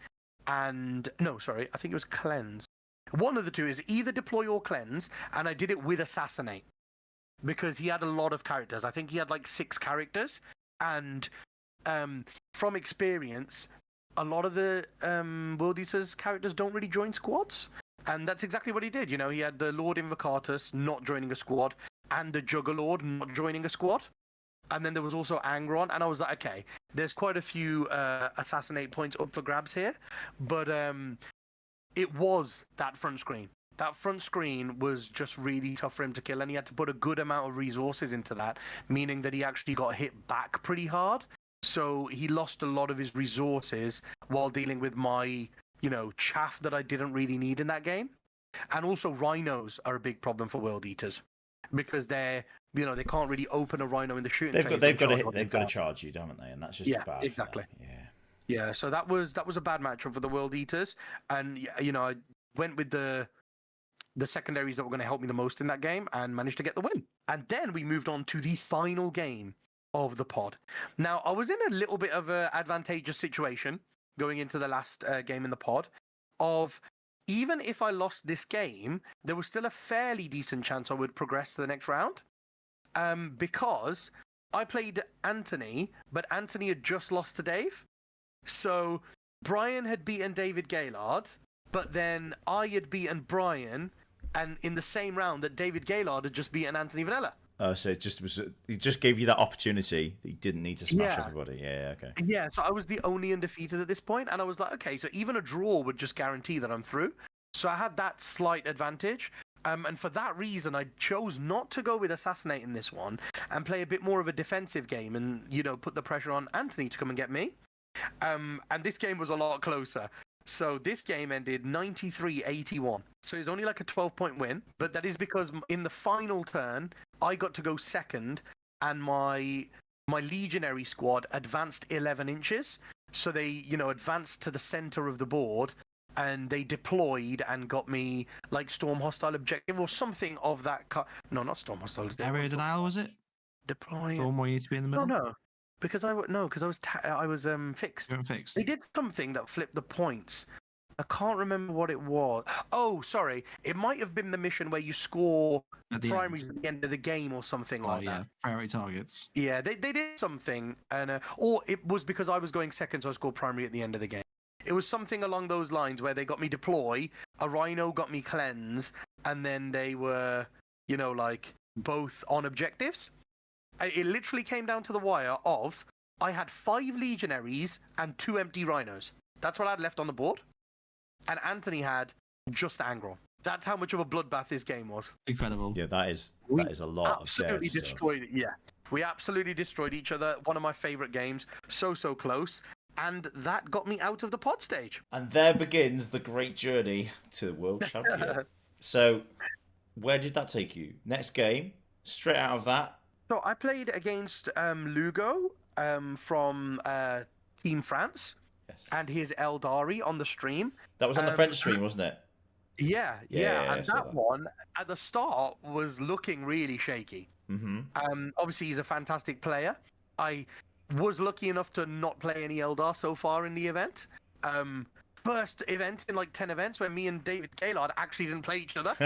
and no, sorry, I think it was cleanse. One of the two is either deploy or cleanse, and I did it with assassinate because he had a lot of characters. I think he had like 6 characters, and from experience, a lot of the World Eater's characters don't really join squads. And that's exactly what he did. You know, he had the Lord Invocatus not joining a squad and the Juggerlord not joining a squad. And then there was also Angron. And I was like, okay, there's quite a few assassinate points up for grabs here. But it was that front screen. That front screen was just really tough for him to kill. And he had to put a good amount of resources into that, meaning that he actually got hit back pretty hard. So he lost a lot of his resources while dealing with my chaff that I didn't really need in that game. And also rhinos are a big problem for World Eaters because they can't really open a rhino in the shooting phase. They've got to charge you, haven't they? And that's just bad. Exactly. Yeah. So that was a bad matchup for the World Eaters, and I went with the secondaries that were going to help me the most in that game and managed to get the win. And then we moved on to the final game of the pod. Now I was in a little bit of an advantageous situation going into the last game in the pod of even if I lost this game, there was still a fairly decent chance I would progress to the next round because I played Anthony, but Anthony had just lost to Dave. So Brian had beaten David Gaylord, but then I had beaten Brian, and in the same round that David Gaylord had just beaten Anthony Vanilla. So it just gave you that opportunity that you didn't need to smash everybody. Yeah, okay. Yeah, so I was the only undefeated at this point, and I was like, okay, so even a draw would just guarantee that I'm through. So I had that slight advantage, and for that reason, I chose not to go with Assassinate in this one and play a bit more of a defensive game and, put the pressure on Anthony to come and get me. And this game was a lot closer. So this game ended 93-81. So it's only like a 12-point win, but that is because in the final turn, I got to go second, and my legionary squad advanced 11 inches. So they, advanced to the center of the board, and they deployed and got me like Storm Hostile Objective or something of that. No, not Storm Hostile Objective. Area Denial, was it? Deploy. Storm where you need to be in the middle? No. Because I was fixed. You're fixed. They did something that flipped the points. I can't remember what it was. Oh, sorry. It might have been the mission where you score primaries at the end of the game or something like that. Priority targets. Yeah, they did something, and or it was because I was going second, so I scored primary at the end of the game. It was something along those lines where they got me deploy, a rhino got me cleanse, and then they were, like both on objectives. It literally came down to the wire of I had 5 legionaries and 2 empty rhinos. That's what I had left on the board. And Anthony had just Angron. That's how much of a bloodbath this game was. Incredible. Yeah, that is a lot of absolutely destroyed it. Yeah, we absolutely destroyed each other. One of my favorite games. So close. And that got me out of the pod stage. And there begins the great journey to World Champion. So, where did that take you? Next game, straight out of that. So I played against Lugo from Team France and his Eldari on the stream. That was on the French stream, wasn't it? Yeah. And that one, at the start, was looking really shaky. Mm-hmm. Obviously, he's a fantastic player. I was lucky enough to not play any Eldar so far in the event. First event in like 10 events where me and David Gaylord actually didn't play each other.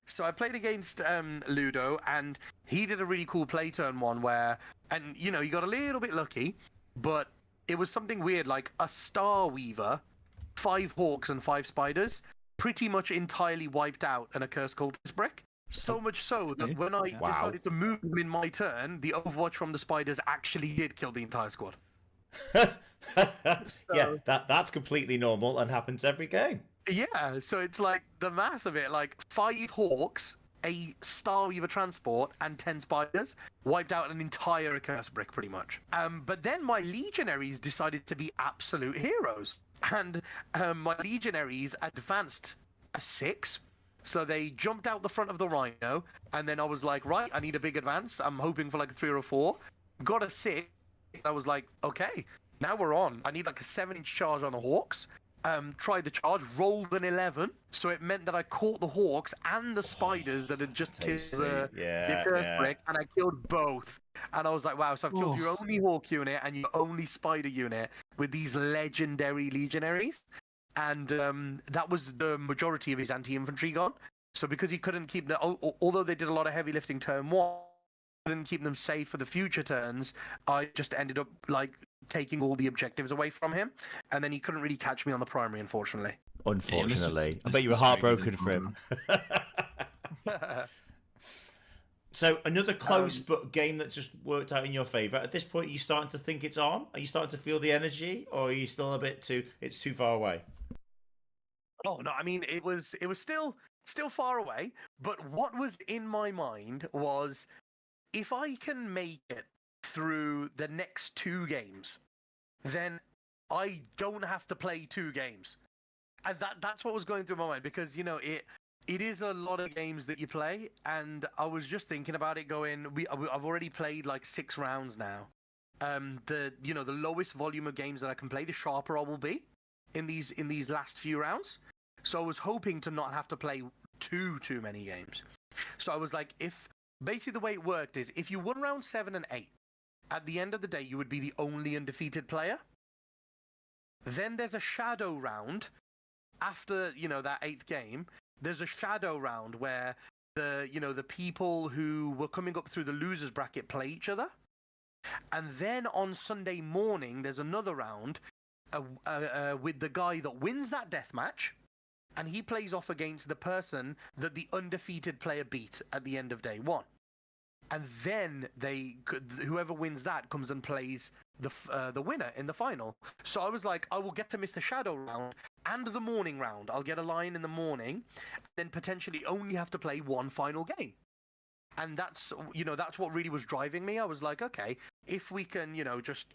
So I played against Ludo, and he did a really cool play turn one where, and you got a little bit lucky, but it was something weird like a Star Weaver, 5 Hawks and 5 Spiders, pretty much entirely wiped out an Accursed Cultist brick. So much so that when I decided to move them in my turn, the Overwatch from the Spiders actually did kill the entire squad. Yeah, that's completely normal and happens every game. Yeah, so it's like the math of it, like 5 Hawks, a Star Weaver transport, and 10 Spiders wiped out an entire Accursed brick, pretty much. But then my Legionaries decided to be absolute heroes, and my Legionaries advanced a 6. So they jumped out the front of the Rhino, and then I was like, right, I need a big advance. I'm hoping for like a 3 or a 4. Got a 6. I was like, okay, now we're on. I need like a 7-inch charge on the Hawks. tried the charge, rolled an 11, so it meant that I caught the hawks and the spiders that had just killed the curse brick, and I killed both. And I was like, wow, so I've killed your only hawk unit and your only spider unit with these legendary legionaries. And that was the majority of his anti-infantry gone. So because he couldn't keep although they did a lot of heavy lifting turn 1, couldn't keep them safe for the future turns, I just ended up like taking all the objectives away from him, and then he couldn't really catch me on the primary, unfortunately. Unfortunately. I bet you were heartbroken for him. So another close but game that just worked out in your favour. At this point, are you starting to think it's on? Are you starting to feel the energy, or are you still a bit it's too far away? Oh no, I mean it was still far away, but what was in my mind was, if I can make it through the next 2 games, then I don't have to play 2 games. And that's what was going through my mind, because, you know, it is a lot of games that you play, and I was just thinking about it going, I've already played like 6 rounds now. The lowest volume of games that I can play, the sharper I will be in these last few rounds. So I was hoping to not have to play too many games. So I was like, basically the way it worked is, if you won round 7 and 8, at the end of the day, you would be the only undefeated player. Then there's a shadow round after, that 8th game. There's a shadow round where the people who were coming up through the losers bracket play each other. And then on Sunday morning, there's another round with the guy that wins that death match, and he plays off against the person that the undefeated player beat at the end of day 1. And then whoever wins that comes and plays the winner in the final. So I was like, I will get to miss the shadow round and the morning round. I'll get a line in the morning, then potentially only have to play 1 final game. And that's what really was driving me. I was like, okay, if we can, just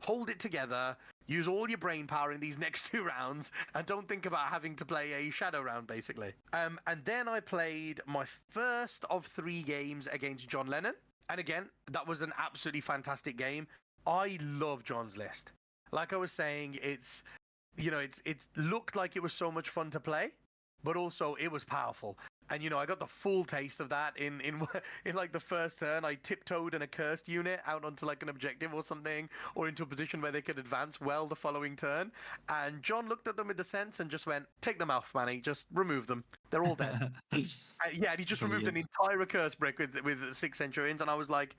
hold it together, use all your brain power in these next 2 rounds, and don't think about having to play a shadow round, basically. And then I played my first of 3 games against John Lennon. And again, that was an absolutely fantastic game. I love John's list. Like I was saying, it looked like it was so much fun to play, but also it was powerful. And, I got the full taste of that in like the first turn. I tiptoed an accursed unit out onto like an objective or something, or into a position where they could advance well the following turn. And John looked at them with the sense and just went, take them off, Manny. Just remove them. They're all dead. And he just removed an entire accursed brick with 6 Centurions. And I was like,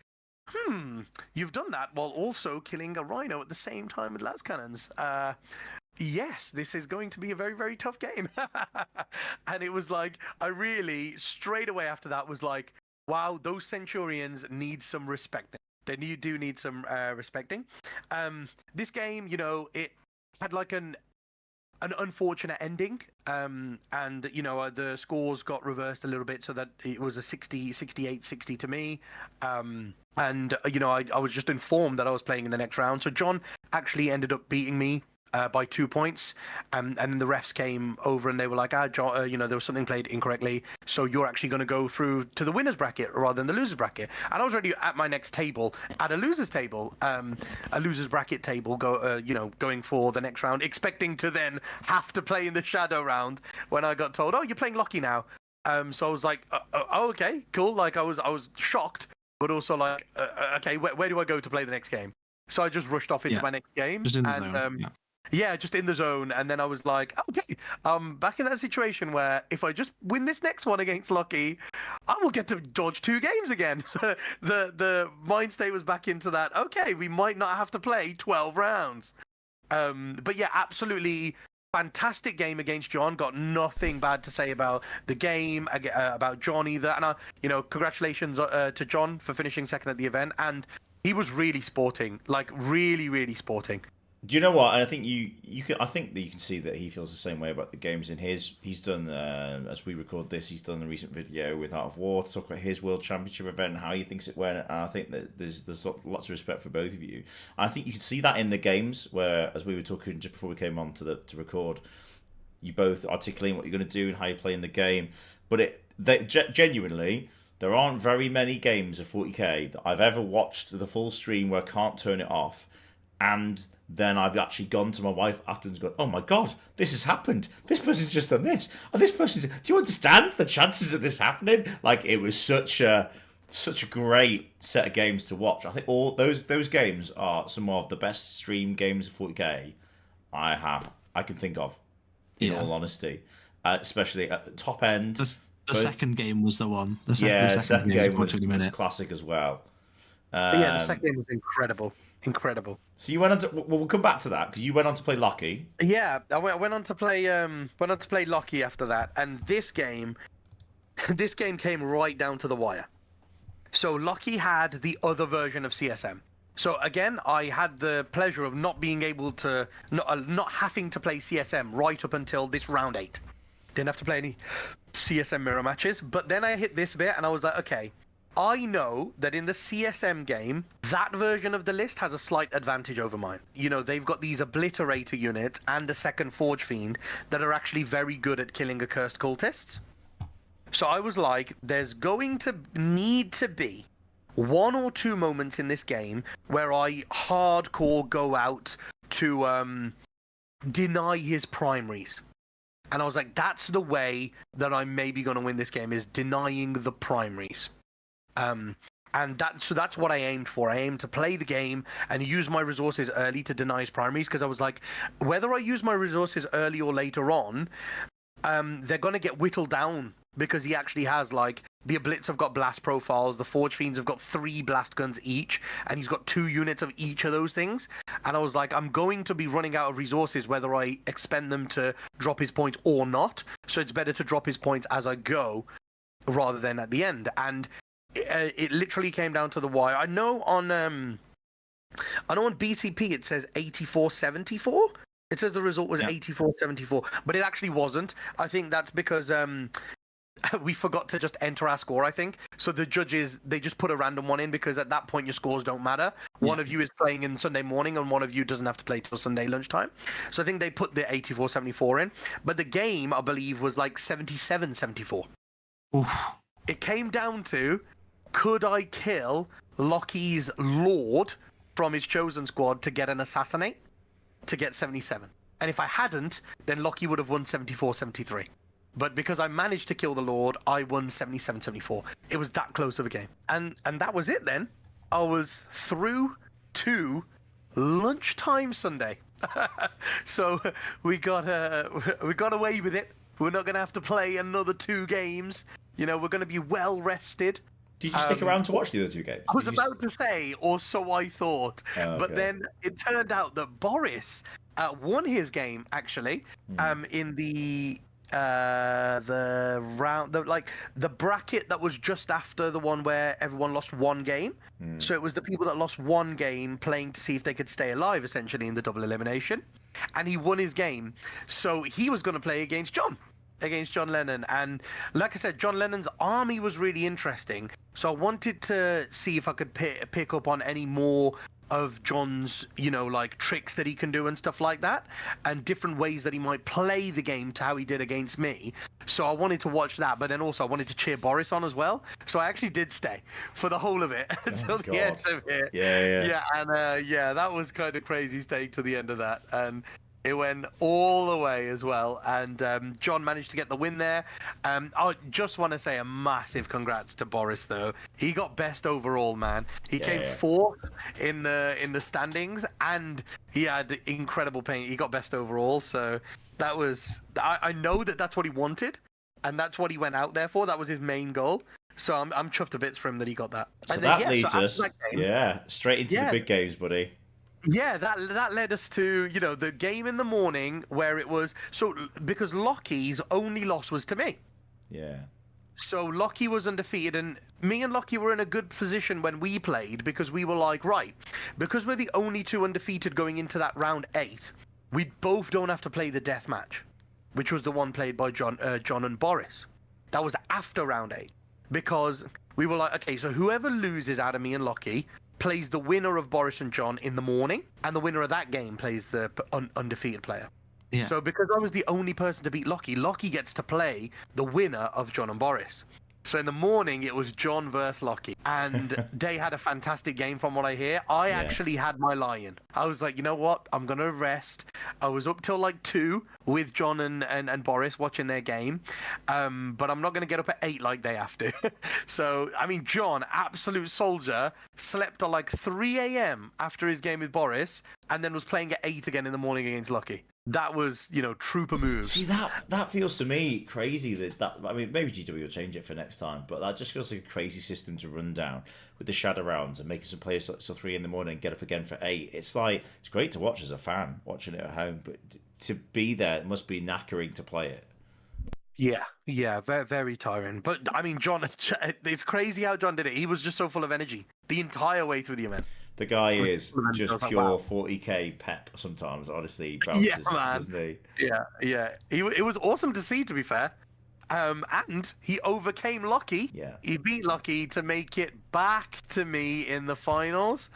you've done that while also killing a Rhino at the same time with las cannons. Yes, this is going to be a very, very tough game. And it was like, I really, straight away after that, was like, wow, those Centurions need some respecting. They do need some respecting. This game, it had like an unfortunate ending. And, the scores got reversed a little bit, so that it was a 68-60 to me. And, I was just informed that I was playing in the next round. So John actually ended up beating me by 2 points, and then the refs came over and they were like, John, there was something played incorrectly, so you're actually going to go through to the winners bracket rather than the losers bracket. And I was already at my next table, at a losers table, a losers bracket table, going for the next round, expecting to then have to play in the shadow round, when I got told, oh, you're playing Lockie now. So I was like, oh, okay, cool. Like I was shocked, but also like, okay, where do I go to play the next game? So I just rushed off into my next game. Just in the zone. Yeah, just in the zone. And then I was like, okay, back in that situation where if I just win this next one against Lucky, I will get to dodge 2 games again. So the mind state was back into that, okay, we might not have to play 12 rounds. But yeah, absolutely fantastic game against John. Got nothing bad to say about the game, about John either. And, congratulations to John for finishing second at the event. And he was really sporting, like really, really sporting. Do you know what? And I think I think that you can see that he feels the same way about the games in his. He's done, as we record this, he's done a recent video with Art of War to talk about his World Championship event and how he thinks it went. And I think that there's lots of respect for both of you. I think you can see that in the games where, as we were talking just before we came on to record, you both articulating what you're going to do and how you play in the game. But genuinely, there aren't very many games of 40k that I've ever watched the full stream where I can't turn it off, and then I've actually gone to my wife afterwards and gone, oh my God, this has happened. This person's just done this. And this person's... Do you understand the chances of this happening? Like, it was such a great set of games to watch. I think all those games are some of the best stream games of 40k I can think of, in all honesty. Especially at the top end. The second game was the one. The second game was classic as well. The second game was incredible. So you went on to... Well, we'll come back to that, because you went on to play Locky. Yeah, I went on to play Locky after that, and this game came right down to the wire. So Locky had the other version of CSM. So again, I had the pleasure of not being able to, not having to play CSM right up until this round 8. Didn't have to play any CSM mirror matches, but then I hit this bit and I was like, okay, I know that in the CSM game, that version of the list has a slight advantage over mine. You know, they've got these Obliterator units and a second Forge Fiend that are actually very good at killing accursed cultists. So I was like, there's going to need to be 1 or 2 moments in this game where I hardcore go out to deny his primaries. And I was like, that's the way that I'm maybe going to win this game, is denying the primaries. And that's what I aimed for. I aimed to play the game and use my resources early to deny his primaries, because I was like, whether I use my resources early or later on, they're going to get whittled down, because he actually has, like, the Oblits have got blast profiles, the Forge Fiends have got 3 blast guns each, and he's got 2 units of each of those things. And I was like, I'm going to be running out of resources whether I expend them to drop his points or not. So it's better to drop his points as I go rather than at the end. And it literally came down to the wire. I know on BCP it says 84-74. It says the result was 84-74, but it actually wasn't. I think that's because we forgot to just enter our score, I think. So the judges, they just put a random one in, because at that point your scores don't matter. One of you is playing in Sunday morning and one of you doesn't have to play till Sunday lunchtime. So I think they put the 84-74 in. But the game, I believe, was like 77-74. It came down to, could I kill Locky's Lord from his chosen squad to get an assassinate? To get 77. And if I hadn't, then Locky would have won 74-73. But because I managed to kill the Lord, I won 77-74. It was that close of a game. And that was it then. I was through to lunchtime Sunday. So we got away with it. We're not going to have to play another 2 games. You know, we're going to be well rested. Did you stick around to watch the other 2 games? I was about to say, or so I thought. Oh, okay. But then it turned out that Boris won his game, actually, in the round, the bracket that was just after the one where everyone lost 1 game. So it was the people that lost 1 game playing to see if they could stay alive, essentially, in the double elimination. And he won his game. So he was going to play against John Lennon. And like I said, John Lennon's army was really interesting. So I wanted to see if I could pick up on any more of John's, you know, like tricks that he can do and stuff like that, and different ways that he might play the game to how he did against me. So I wanted to watch that, but then also I wanted to cheer Boris on as well. So I actually did stay for the whole of it until the end of it. Yeah, and that was kind of crazy staying to the end of that. And it went all the way as well, and John managed to get the win there. I just want to say a massive congrats to Boris, though. He got best overall, man. He came 4th in the standings, and he had incredible paint. He got best overall, so that was... I know that that's what he wanted, and that's what he went out there for. That was his main goal. So I'm chuffed to bits for him that he got that. So and that leads us, straight into the big games, buddy. Yeah, that led us to, you know, the game in the morning where it was... So, because Lockie's only loss was to me. Yeah. So Lockie was undefeated, and me and Lockie were in a good position when we played, because we were like, right, because we're the only 2 undefeated going into that round 8, we both don't have to play the death match, which was the one played by John and Boris. That was after round 8, because we were like, okay, so whoever loses out of me and Lockie plays the winner of Boris and John in the morning, and the winner of that game plays the undefeated player. Yeah. So because I was the only person to beat Lockie, Lockie gets to play the winner of John and Boris. So in the morning, it was John versus Lockie. And they had a fantastic game from what I hear. I actually had my lie-in. I was like, you know what? I'm going to rest. I was up till like 2 with John and Boris watching their game. But I'm not going to get up at 8 like they have to. So, I mean, John, absolute soldier, slept till like 3 a.m. after his game with Boris, and then was playing at 8 again in the morning against Lockie. That was, trooper moves. See, that feels to me crazy. That I mean, maybe GW will change it for next time, but that just feels like a crazy system to run down with the shadow rounds and making some players till 3 in the morning and get up again for 8. It's like, it's great to watch as a fan watching it at home, but to be there, it must be knackering to play it. Yeah, very, very tiring. But I mean, John, it's crazy how John did it. He was just so full of energy the entire way through the event. The guy is just pure 40k pep sometimes, honestly. Bounces, doesn't he? Yeah. It was awesome to see, to be fair. And he overcame Lockie. Yeah. He beat Lockie to make it back to me in the finals,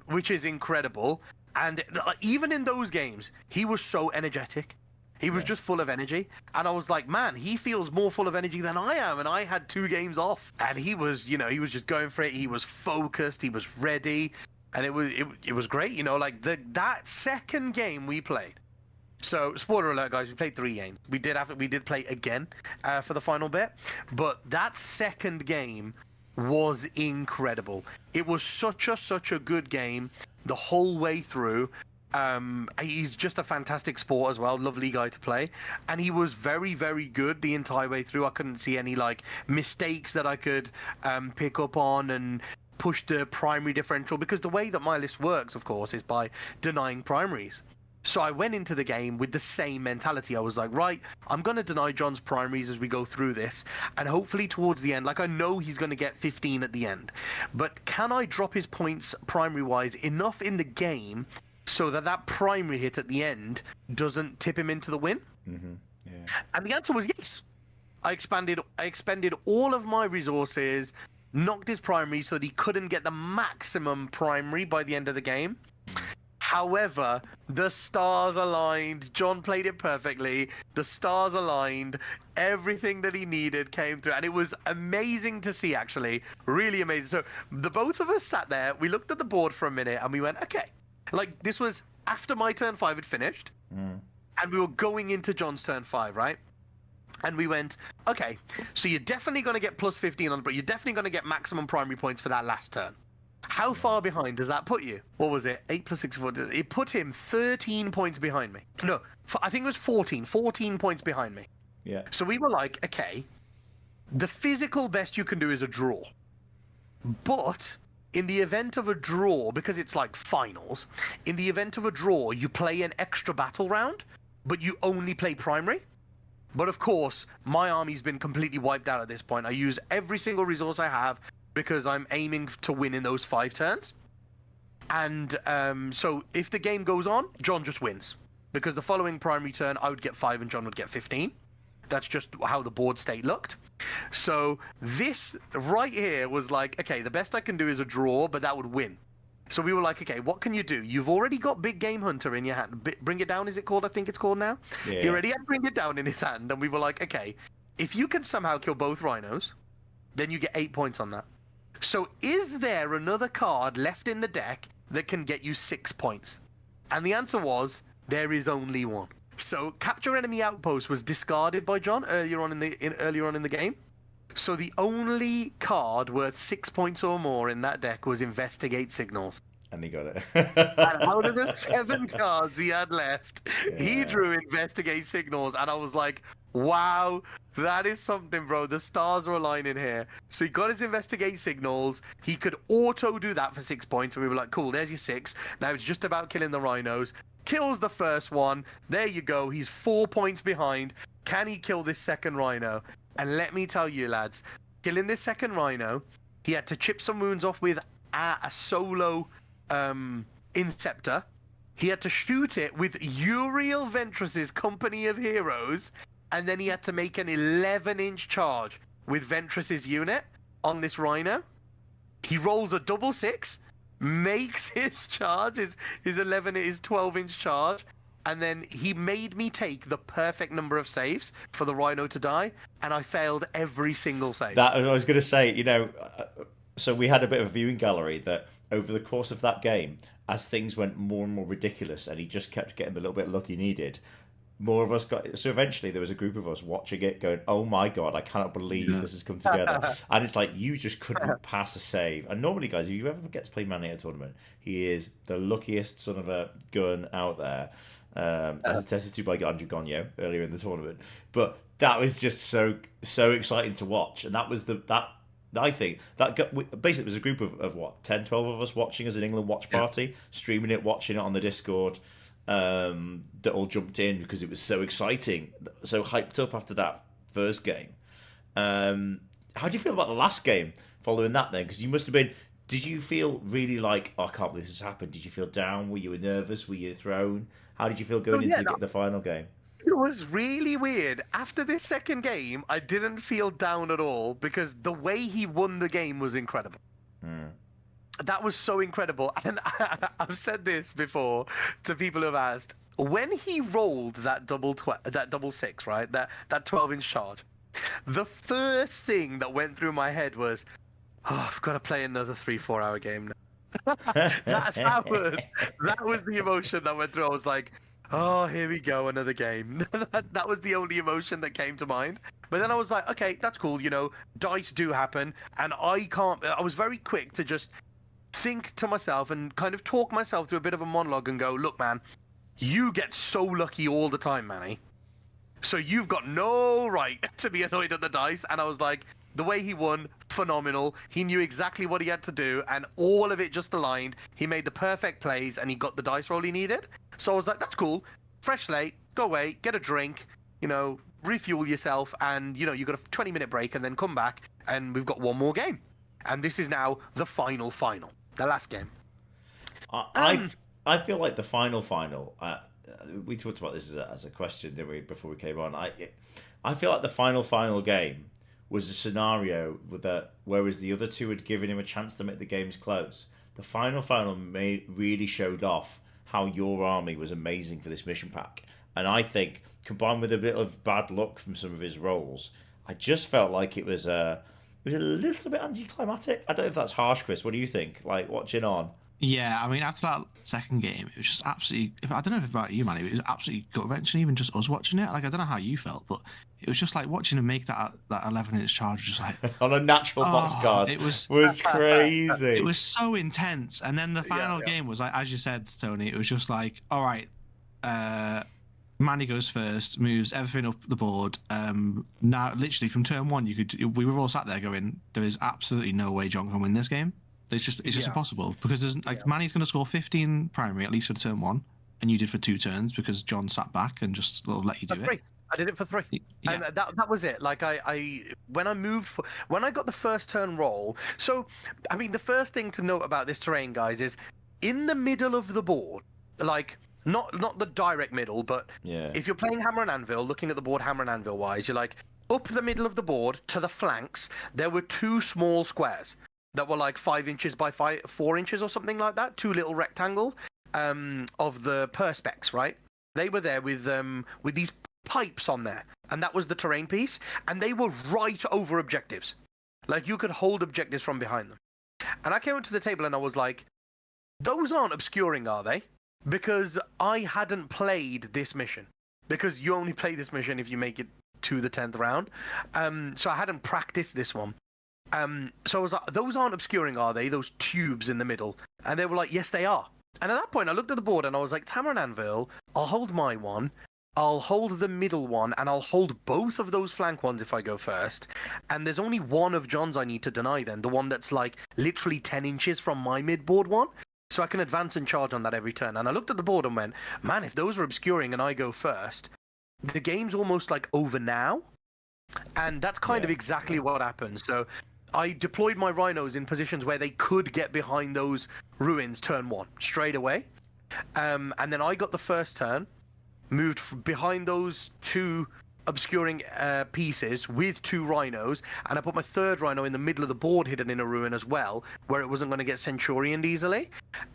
which is incredible. And even in those games, he was so energetic. He was just full of energy. And I was like, man, he feels more full of energy than I am. And I had 2 games off. And he was, he was just going for it. He was focused. He was ready. And it was great, like that second game we played. So, spoiler alert, guys, we played 3 games. We did play again for the final bit. But that second game was incredible. It was such a good game the whole way through. He's just a fantastic sport as well, lovely guy to play, and he was very, very good the entire way through. I couldn't see any mistakes that I could pick up on and push the primary differential, because the way that my list works, of course, is by denying primaries. So I went into the game with the same mentality. I was like, right, I'm going to deny John's primaries as we go through this, and hopefully towards the end, I know he's going to get 15 at the end, but can I drop his points primary wise enough in the game so that primary hit at the end doesn't tip him into the win? Mm-hmm. Yeah. And the answer was yes. I expended all of my resources, knocked his primary so that he couldn't get the maximum primary by the end of the game. However, the stars aligned. John played it perfectly. The stars aligned. Everything that he needed came through. And it was amazing to see, actually. Really amazing. So the both of us sat there. We looked at the board for a minute and we went, okay. This was after my turn 5 had finished, and we were going into John's turn 5, right? And we went, okay, so you're definitely going to get plus 15 on, but you're definitely going to get maximum primary points for that last turn. How far behind does that put you? What was it? 8 plus 6, 4. It put him 13 points behind me. No, I think it was 14 points behind me. Yeah. So we were like, okay, the physical best you can do is a draw. But in the event of a draw, because it's like finals, in the event of a draw, you play an extra battle round, but you only play primary. But of course, my army's been completely wiped out at this point. I use every single resource I have because I'm aiming to win in those 5 turns. And so if the game goes on, John just wins. Because the following primary turn, I would get 5 and John would get 15. That's just how the board state looked. So this right here was like, okay, the best I can do is a draw, but that would win. So we were like, okay, what can you do? You've already got Big Game Hunter in your hand. Bring It Down, is it called? I think it's called now. Yeah. He already had Bring It Down in his hand, and we were like, okay, if you can somehow kill both rhinos, then you get 8 points on that. So is there another card left in the deck that can get you 6 points? And the answer was, there is only one. So Capture Enemy Outpost was discarded by John earlier on in the game. So the only card worth 6 points or more in that deck was Investigate Signals. And he got it. And out of the 7 cards he had left, he drew Investigate Signals, and I was like, wow, that is something, bro. The stars are aligning here. So he got his Investigate Signals. He could auto do that for 6 points, and we were like, cool, there's your 6. Now it's just about killing the rhinos. Kills the first one. There you go. He's 4 points behind. Can he kill this second rhino? And let me tell you, lads, killing this second rhino, he had to chip some wounds off with a solo Inceptor. He had to shoot it with Uriel Ventress's Company of Heroes, and then he had to make an 11-inch charge with Ventress's unit on this rhino. He rolls a double 6, makes his charge, his 12-inch charge, and then he made me take the perfect number of saves for the Rhino to die, and I failed every single save. That I was going to say, so we had a bit of a viewing gallery that over the course of that game, as things went more and more ridiculous, and he just kept getting the little bit of luck he needed, more of us got. So eventually, there was a group of us watching it, going, "Oh my god, I cannot believe this has come together!" And it's like you just couldn't pass a save. And normally, guys, if you ever get to play Manny at a tournament, he is the luckiest son of a gun out there, as attested to by Andrew Gonyo earlier in the tournament. But that was just so exciting to watch, and that was I think that basically it was a group of what 10, 12 of us watching as an England watch party, streaming it, watching it on the Discord. That all jumped in because it was so exciting, so hyped up after that first game. How do you feel about the last game following that then? Because you must have been. Did you feel really like, oh, I can't believe this has happened? Did you feel down? Were you nervous? Were you thrown? How did you feel going into the final game? It was really weird. After this second game, I didn't feel down at all because the way he won the game was incredible. That was so incredible. And I've said this before to people who have asked, when he rolled that double six, right? That 12-inch charge, the first thing that went through my head was, oh, I've got to play another 3-4 hour game now. that was the emotion that went through. I was like, oh, here we go, another game. That was the only emotion that came to mind. But then I was like, okay, that's cool. Dice do happen. And I was very quick to just think to myself and kind of talk myself through a bit of a monologue and go, look, man, you get so lucky all the time, Manny. So you've got no right to be annoyed at the dice. And I was like, the way he won, phenomenal. He knew exactly what he had to do, and all of it just aligned. He made the perfect plays, and he got the dice roll he needed. So I was like, that's cool. Fresh slate, go away, get a drink, refuel yourself, and, you got a 20-minute break, and then come back, and we've got one more game. And this is now the final. The last game. I feel like the final. We talked about this as a question, didn't we, before we came on? I feel like the final game was a scenario that, whereas the other two had given him a chance to make the games close, the final really showed off how your army was amazing for this mission pack. And I think, combined with a bit of bad luck from some of his rolls, I just felt like it was a little bit anticlimactic. I don't know if that's harsh, Chris. What do you think? Like, watching on? Yeah, I mean, after that second game, it was just absolutely. I don't know if it's about you, Manny, but it was absolutely gut-wrenching, even just us watching it. Like, I don't know how you felt, but it was just like watching him make that 11-inch charge, just like on a natural boxcars. It was crazy. It was so intense, and then the final game was like, as you said, Tony, it was just like, all right, Manny goes first, moves everything up the board. Now, literally from turn one, we were all sat there going, there is absolutely no way John can win this game. It's just impossible, because there's Manny's going to score 15 primary at least for turn one, and you did for 2 turns because John sat back and just let you do it. I did it for 3, and that was it. Like when I got the first turn roll. So I mean, the first thing to note about this terrain, guys, is in the middle of the board, like not the direct middle, but if you're playing Hammer and Anvil, looking at the board Hammer and Anvil wise, you're like up the middle of the board to the flanks. There were 2 small squares that were like 5 inches by 4 inches or something like that. 2 little rectangle of the perspex, right? They were there with these pipes on there, and that was the terrain piece, and they were right over objectives. Like, you could hold objectives from behind them. And I came up to the table and I was like, those aren't obscuring, are they? Because I hadn't played this mission. Because you only play this mission if you make it to the 10th round. So I hadn't practiced this one. So I was like, those aren't obscuring, are they? Those tubes in the middle. And they were like, yes, they are. And at that point, I looked at the board and I was like, Hammer and Anvil, I'll hold my one. I'll hold the middle one, and I'll hold both of those flank ones if I go first. And there's only one of John's I need to deny then, the one that's like literally 10 inches from my mid-board one. So I can advance and charge on that every turn. And I looked at the board and went, man, if those are obscuring and I go first, the game's almost like over now. And that's kind of exactly what happened. So I deployed my rhinos in positions where they could get behind those ruins turn 1 straight away. And then I got the first turn, moved behind those 2 obscuring pieces with 2 rhinos, and I put my 3rd rhino in the middle of the board hidden in a ruin as well, where it wasn't going to get centurioned easily.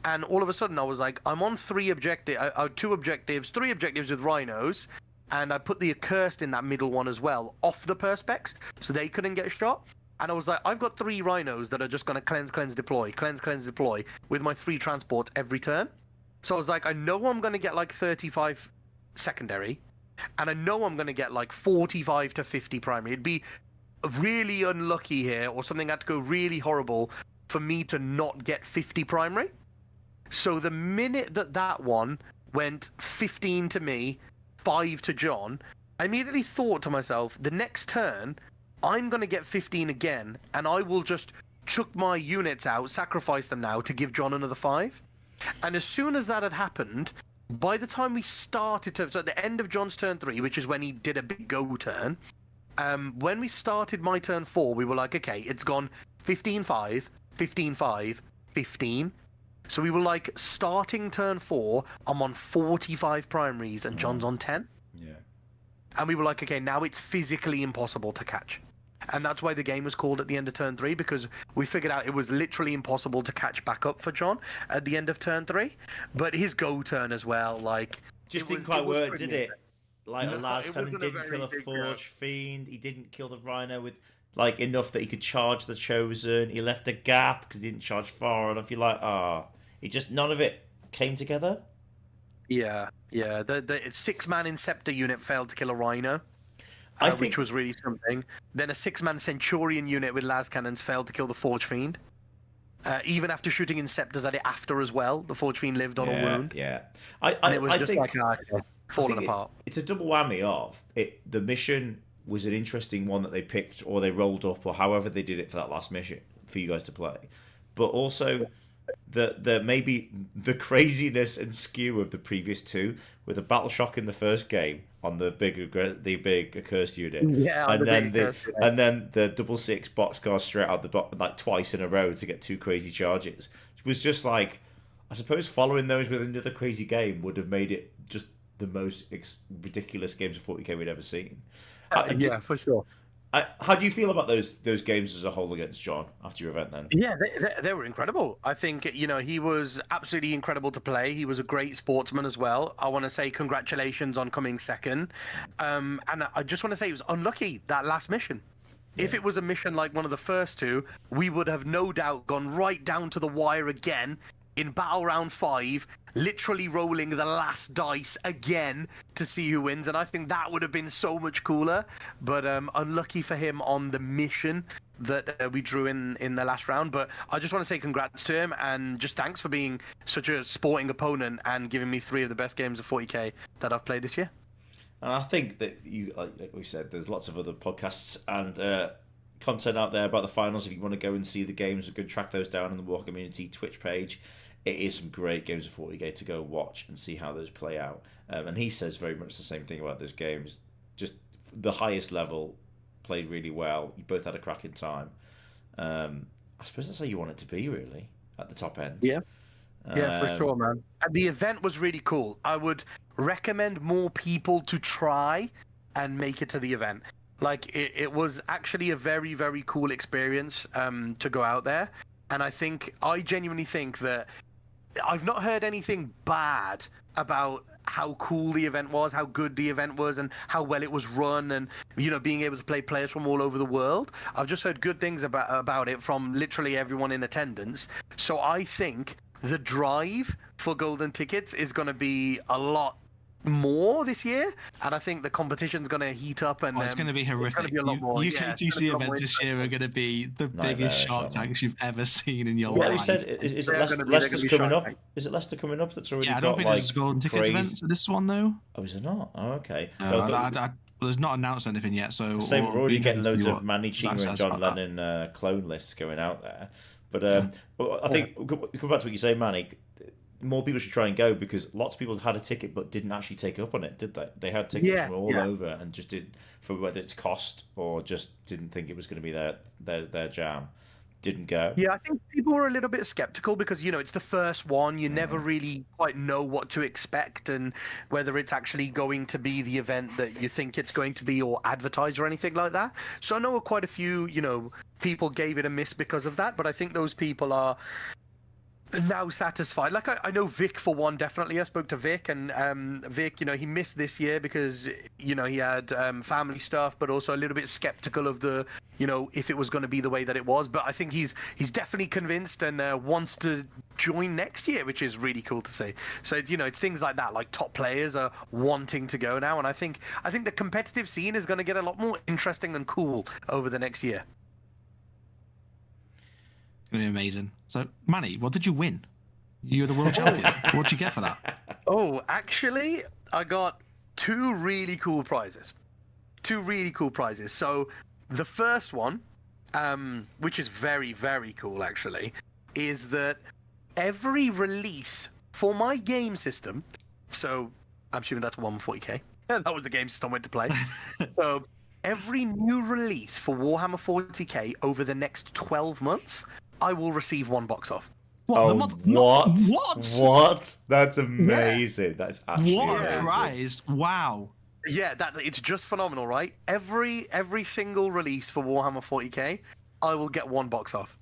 And all of a sudden I was like, I'm on 3 objectives, 3 objectives with rhinos, and I put the accursed in that middle one as well, off the perspex, so they couldn't get shot. And I was like, I've got 3 rhinos that are just going to cleanse, deploy with my 3 transports every turn. So I was like, I know I'm going to get like 35 secondary, and I know I'm going to get like 45 to 50 primary. It'd be really unlucky here, or something had to go really horrible for me to not get 50 primary. So the minute that one went 15 to me, 5 to John, I immediately thought to myself, the next turn, I'm going to get 15 again, and I will just chuck my units out, sacrifice them now to give John another 5. And as soon as that had happened, by the time we started to... So at the end of John's turn 3, which is when he did a big go turn, when we started my turn 4, we were like, okay, it's gone 15-5, 15-5, 15. So we were like, starting turn 4, I'm on 45 primaries and John's on 10. Yeah. And we were like, okay, now it's physically impossible to catch. And that's why the game was called at the end of turn 3, because we figured out it was literally impossible to catch back up for John at the end of turn 3. But his go turn as well, like... Just didn't quite work, did it? Like, the last time he didn't kill a Forge Fiend, he didn't kill the Rhino with, like, enough that he could charge the Chosen, he left a gap because he didn't charge far enough. You're like, it just, none of it came together. Yeah. The 6-man Inceptor unit failed to kill a Rhino. Which was really something. Then a 6-man Centurion unit with las cannons failed to kill the Forge Fiend. Even after shooting Inceptors at it after as well, the Forge Fiend lived on a wound. Yeah. And it was falling apart. It's a double whammy of it. The mission was an interesting one that they picked, or they rolled up, or however they did it for that last mission for you guys to play. But also the maybe the craziness and skew of the previous 2, with a battle shock in the first game on the big accursed unit, and then the 6/6 boxcar straight out the bottom, like twice in a row to get 2 crazy charges. It was just like, I suppose following those with another crazy game would have made it just the most ridiculous games of 40k we'd ever seen. Yeah, for sure. How do you feel about those games as a whole against John after your event then? Yeah, they were incredible. I think, he was absolutely incredible to play. He was a great sportsman as well. I want to say congratulations on coming second. And I just want to say he was unlucky, that last mission. Yeah. If it was a mission like one of the first 2, we would have no doubt gone right down to the wire again in battle round 5, literally rolling the last dice again to see who wins, and I think that would have been so much cooler. But unlucky for him on the mission that we drew in the last round. But I just want to say congrats to him, and just thanks for being such a sporting opponent and giving me 3 of the best games of 40k that I've played this year. And I think that you, like we said, there's lots of other podcasts and content out there about the finals. If you want to go and see the games, you can track those down on the War Community Twitch page. It is some great games of 40k to go watch and see how those play out. And he says very much the same thing about those games. Just the highest level, played really well. You both had a cracking time. I suppose that's how you want it to be, really, at the top end. Yeah. Yeah, for sure, man. And the event was really cool. I would recommend more people to try and make it to the event. Like, it was actually a very, very cool experience to go out there. And I genuinely think that I've not heard anything bad about how cool the event was, how good the event was, and how well it was run, and being able to play players from all over the world. I've just heard good things about it from literally everyone in attendance. So I think the drive for golden tickets is going to be a lot more this year, and I think the competition's going to heat up, and it's going to be horrific. It's going to be a lot more. UKTC events this year are going to be the biggest shark tanks you've ever seen in your life. Yeah, they said, is it Leicester's coming up? Is it Leicester coming up that's already got, I don't think there's golden tickets events to this one, though. Oh, is it not? Oh, okay. There's not announced anything yet, so... Same, we're already getting loads of Manny, Cheema and John Lennon clone lists going out there. But I think, come back to what you say, Manny, more people should try and go, because lots of people had a ticket but didn't actually take up on it, did they? They had tickets from all over and just did, for whether it's cost or just didn't think it was going to be their jam. didn't go. Yeah, I think people were a little bit skeptical because, it's the first one. You never really quite know what to expect and whether it's actually going to be the event that you think it's going to be or advertised or anything like that. So I know quite a few, people gave it a miss because of that, but I think those people are now satisfied. Like I know Vic for one, definitely. I spoke to Vic, and Vic, he missed this year because he had family stuff, but also a little bit skeptical of the if it was going to be the way that it was. But I think he's definitely convinced and wants to join next year, which is really cool to see. So it's things like that, like top players are wanting to go now, and I think the competitive scene is going to get a lot more interesting and cool over the next year. It's going to be amazing. So, Manny, what did you win? You were the world champion. What did you get for that? Oh, actually, I got two really cool prizes. So, the first one, which is very, very cool, actually, is that every release for my game system, so I'm assuming that's 140k. That was the game system I went to play. So, every new release for Warhammer 40k over the next 12 months, I will receive one box off. What? That's amazing. Yeah. That's actually what amazing. A prize! Wow. Yeah, it's just phenomenal, right? Every single release for Warhammer 40k, I will get one box off.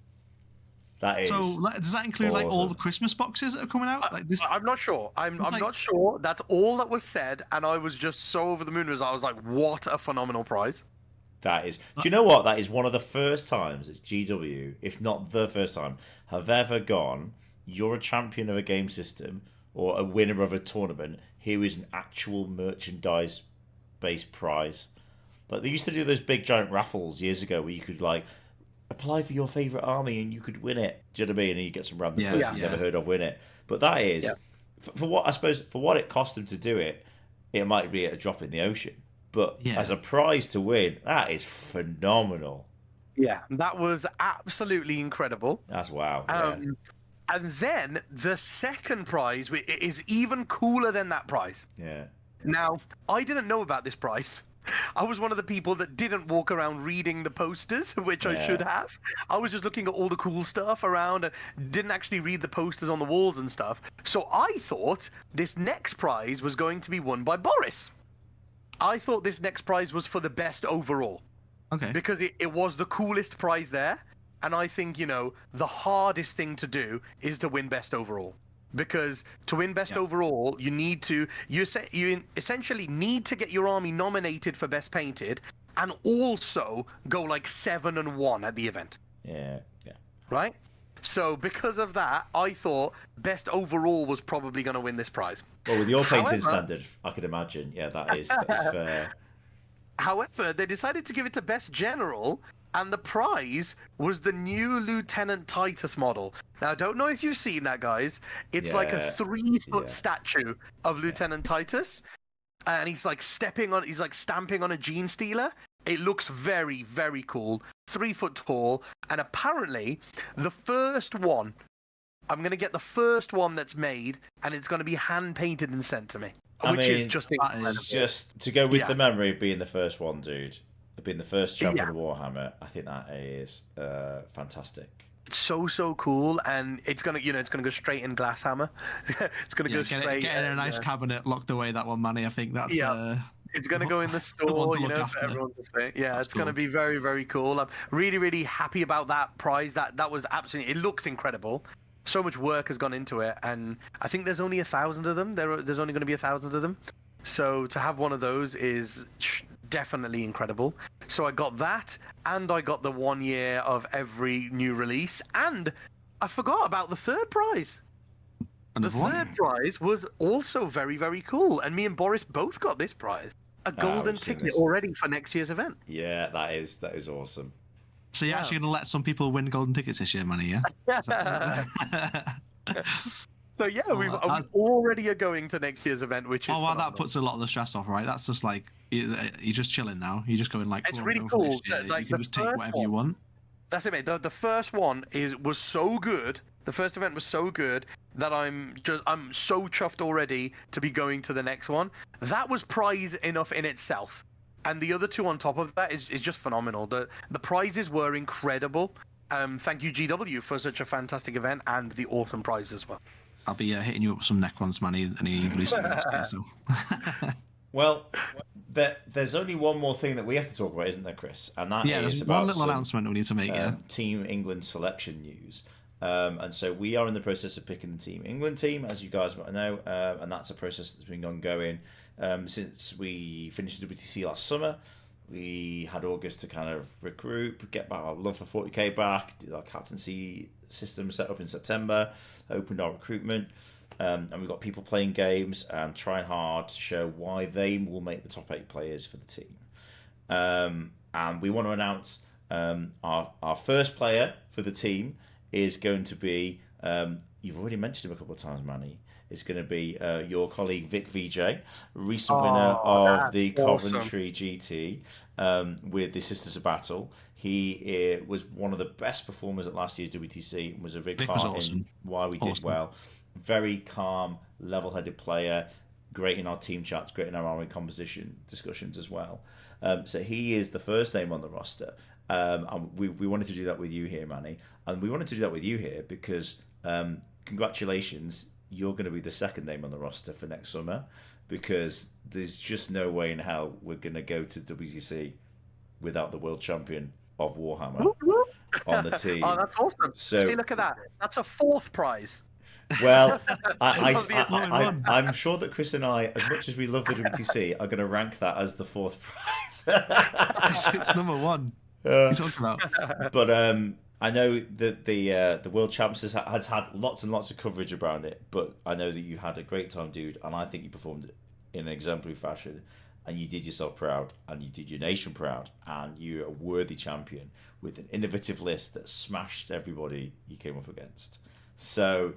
That is. So does that include awesome. like all the Christmas boxes that are coming out? Like this? I'm not sure. I'm not sure. That's all that was said, and I was just so over the moon. I was like, what a phenomenal prize. That is. Do you know what? That is one of the first times that GW, if not the first time, have ever gone, you're a champion of a game system or a winner of a tournament. Here is an actual merchandise-based prize. Like they used to do those big giant raffles years ago where you could like apply for your favourite army and you could win it. Do you know what I mean? And you get some random person you never heard of win it. But that is, for what I suppose, for what it cost them to do it, it might be a drop in the ocean. But as a prize to win, that is phenomenal. Yeah, that was absolutely incredible. That's wow. And then the second prize is even cooler than that prize. Yeah. Now, I didn't know about this prize. I was one of the people that didn't walk around reading the posters, which I should have. I was just looking at all the cool stuff around and didn't actually read the posters on the walls and stuff. So I thought this next prize was going to be won by Boris. I thought this next prize was for the best overall. Okay. Because it was the coolest prize there. And I think, the hardest thing to do is to win best overall. Because to win best overall, you essentially need to get your army nominated for best painted and also go like 7-1 at the event. Yeah. Right? So because of that, I thought best overall was probably going to win this prize. Well, with your painting standard, I could imagine. Yeah, that is fair. However, they decided to give it to best general, and the prize was the new Lieutenant Titus model. Now, I don't know if you've seen that, guys. It's like a 3-foot statue of Lieutenant Titus, and he's like stamping on a gene stealer. It looks very, very cool. 3 foot tall, and apparently the first one, I'm going to get the first one that's made, and it's going to be hand painted and sent to me. Which is just incredible. Just to go with the memory of being the first one, dude. Being the first champion of Warhammer, I think that is fantastic. It's so cool, and it's gonna go straight in Glasshammer. It's gonna go straight. Get in a nice cabinet locked away. That one, Manny. I think that's. It's going to go in the store, for everyone to see. Yeah, that's going to be very, very cool. I'm really, really happy about that prize. That was absolutely. It looks incredible. So much work has gone into it, and I think there's only 1,000 of them. There's only going to be 1,000 of them. So to have one of those is definitely incredible. So I got that, and I got the 1 year of every new release, and I forgot about the third prize. The third prize was also very, very cool, and me and Boris both got this prize. A golden ticket already for next year's event. Yeah, that is awesome. So you're actually going to let some people win golden tickets this year, Manny, yeah? So yeah, we already are going to next year's event, which is phenomenal. That puts a lot of the stress off, right? That's just like, you're just chilling now. You're just going like... It's really cool. Like, you can just take whatever you want. That's it, mate. The first one was so good. The first event was so good that I'm so chuffed already to be going to the next one. That was prize enough in itself, and the other two on top of that is just phenomenal. The prizes were incredible. Thank you, GW, for such a fantastic event and the awesome prize as well. I'll be hitting you up with some Necrons, Manny, any loose so. Well, there's only one more thing that we have to talk about, isn't there, Chris? And that is there's about one little announcement we need to make. Team England selection news. And so we are in the process of picking the Team England team, as you guys might know, and that's a process that's been ongoing since we finished the WTC last summer. We had August to kind of recruit, get back our love for 40k back, did our captaincy system set up in September, opened our recruitment, and we've got people playing games and trying hard to show why they will make the top 8 players for the team. And we want to announce our first player for the team is going to be, you've already mentioned him a couple of times, Manny. It's going to be your colleague Vic VJ, recent winner of the Coventry GT with the Sisters of Battle. He was one of the best performers at last year's WTC and was a big part in why we did well. Very calm, level-headed player, great in our team chats, great in our army composition discussions as well. So he is the first name on the roster. And we wanted to do that with you here, Manny. And we wanted to do that with you here because congratulations, you're going to be the second name on the roster for next summer, because there's just no way in hell we're going to go to WTC without the World Champion of Warhammer on the team. Oh, that's awesome. So, see, look at that. That's a 4th prize. Well, I'm sure that Chris and I, as much as we love the WTC, are going to rank that as the 4th prize. It's number 1. What are you talking about? But I know that the World Champs has had lots and lots of coverage around it, but I know that you had a great time, dude, and I think you performed in an exemplary fashion, and you did yourself proud, and you did your nation proud, and you're a worthy champion with an innovative list that smashed everybody you came up against. So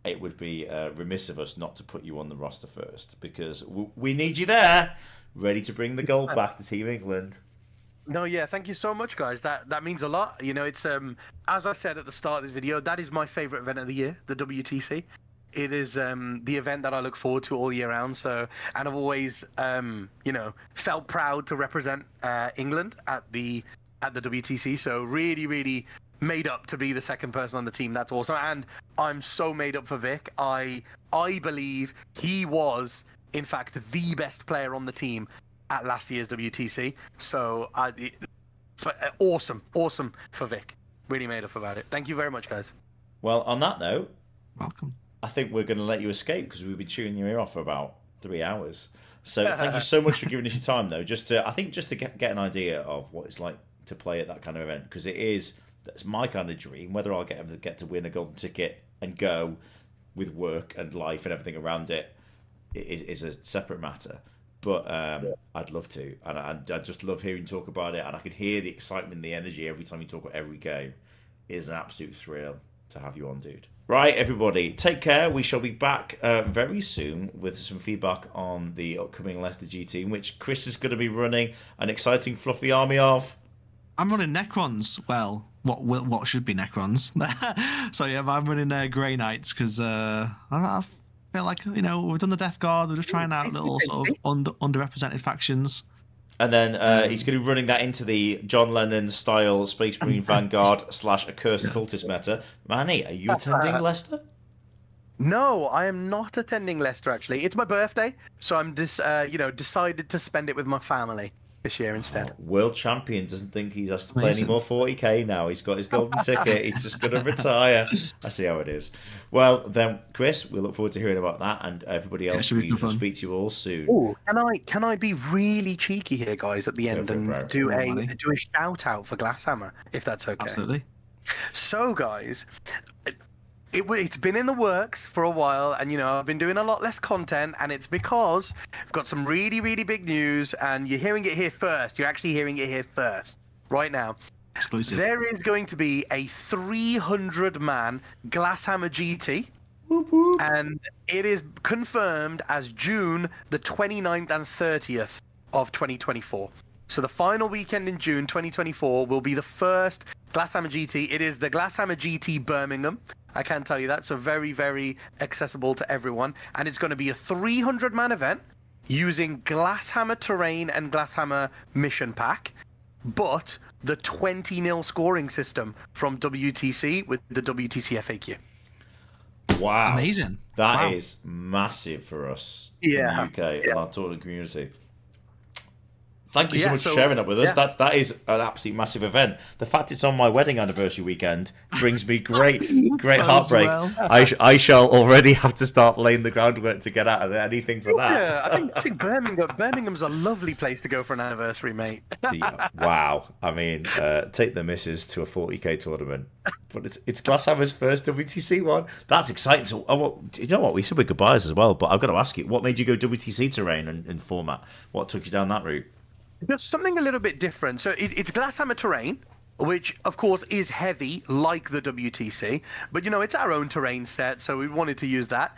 it would be remiss of us not to put you on the roster first, because we need you there, ready to bring the gold back to Team England. No, yeah, thank you so much, guys. That means a lot. You know, it's as I said at the start of this video, that is my favorite event of the year, the WTC. It is the event that I look forward to all year round. So, and I've always, felt proud to represent England at the WTC. So, really, really made up to be the second person on the team. That's awesome, and I'm so made up for Vic. I believe he was, in fact, the best player on the team at last year's WTC. So awesome for Vic. Really made up about it. Thank you very much, guys. Well, on that note, welcome. I think we're going to let you escape because we've been chewing your ear off for about 3 hours. So thank you so much for giving us your time, though. Just to get an idea of what it's like to play at that kind of event, because that's my kind of dream. Whether I'll get to win a golden ticket and go with work and life and everything around it is a separate matter. But I'd love to, and I just love hearing you talk about it, and I can hear the excitement, the energy every time you talk about every game. It is an absolute thrill to have you on, dude. Right, everybody, take care. We shall be back very soon with some feedback on the upcoming Leicester GT, in which Chris is going to be running an exciting, fluffy army of. I'm running Necrons. Well, what should be Necrons? So yeah, I'm running Grey Knights because I feel like, we've done the Death Guard. We're just trying out little sort of underrepresented factions. And then he's going to be running that into the John Lennon style Space Marine Vanguard / Accursed Cultist meta. Manny, are you attending Leicester? No, I am not attending Leicester, actually. It's my birthday, so I'm decided to spend it with my family this year instead. World Champion doesn't think he has to play any more 40k now. He's got his golden ticket. He's just going to retire. I see how it is. Well, then, Chris, we look forward to hearing about that, and everybody else. We will speak to you all soon. Ooh, can I be really cheeky here, guys, at the end and do a shout out for Glasshammer, if that's okay? Absolutely. So, guys, it's been in the works for a while, and I've been doing a lot less content, and it's because I've got some really, really big news, and you're hearing it here first. You're actually hearing it here first, right now. Exclusive. There is going to be a 300-man Glasshammer GT, whoop, whoop. And it is confirmed as June the 29th and 30th of 2024. So the final weekend in June 2024 will be the first Glasshammer GT. It is the Glasshammer GT Birmingham. I can tell you that. So very, very accessible to everyone. And it's going to be a 300-man event using Glasshammer Terrain and Glasshammer Mission Pack. but the 20-0 scoring system from WTC with the WTC FAQ. Wow. Amazing. That is massive for us in the UK and our tournament community. Thank you so much for sharing that with us. That is an absolutely massive event. The fact it's on my wedding anniversary weekend brings me great heartbreak. Well. I shall already have to start laying the groundwork to get out of anything for that. Yeah, I think Birmingham's a lovely place to go for an anniversary, mate. Wow. I mean, take the missus to a 40k tournament. But it's Glasshammer's first WTC one. That's exciting. So, you know what? We said we're goodbyes as well, but I've got to ask you, what made you go WTC terrain and format? What took you down that route? Just something a little bit different. So it's Glasshammer terrain, which of course is heavy like the WTC, but it's our own terrain set, so we wanted to use that.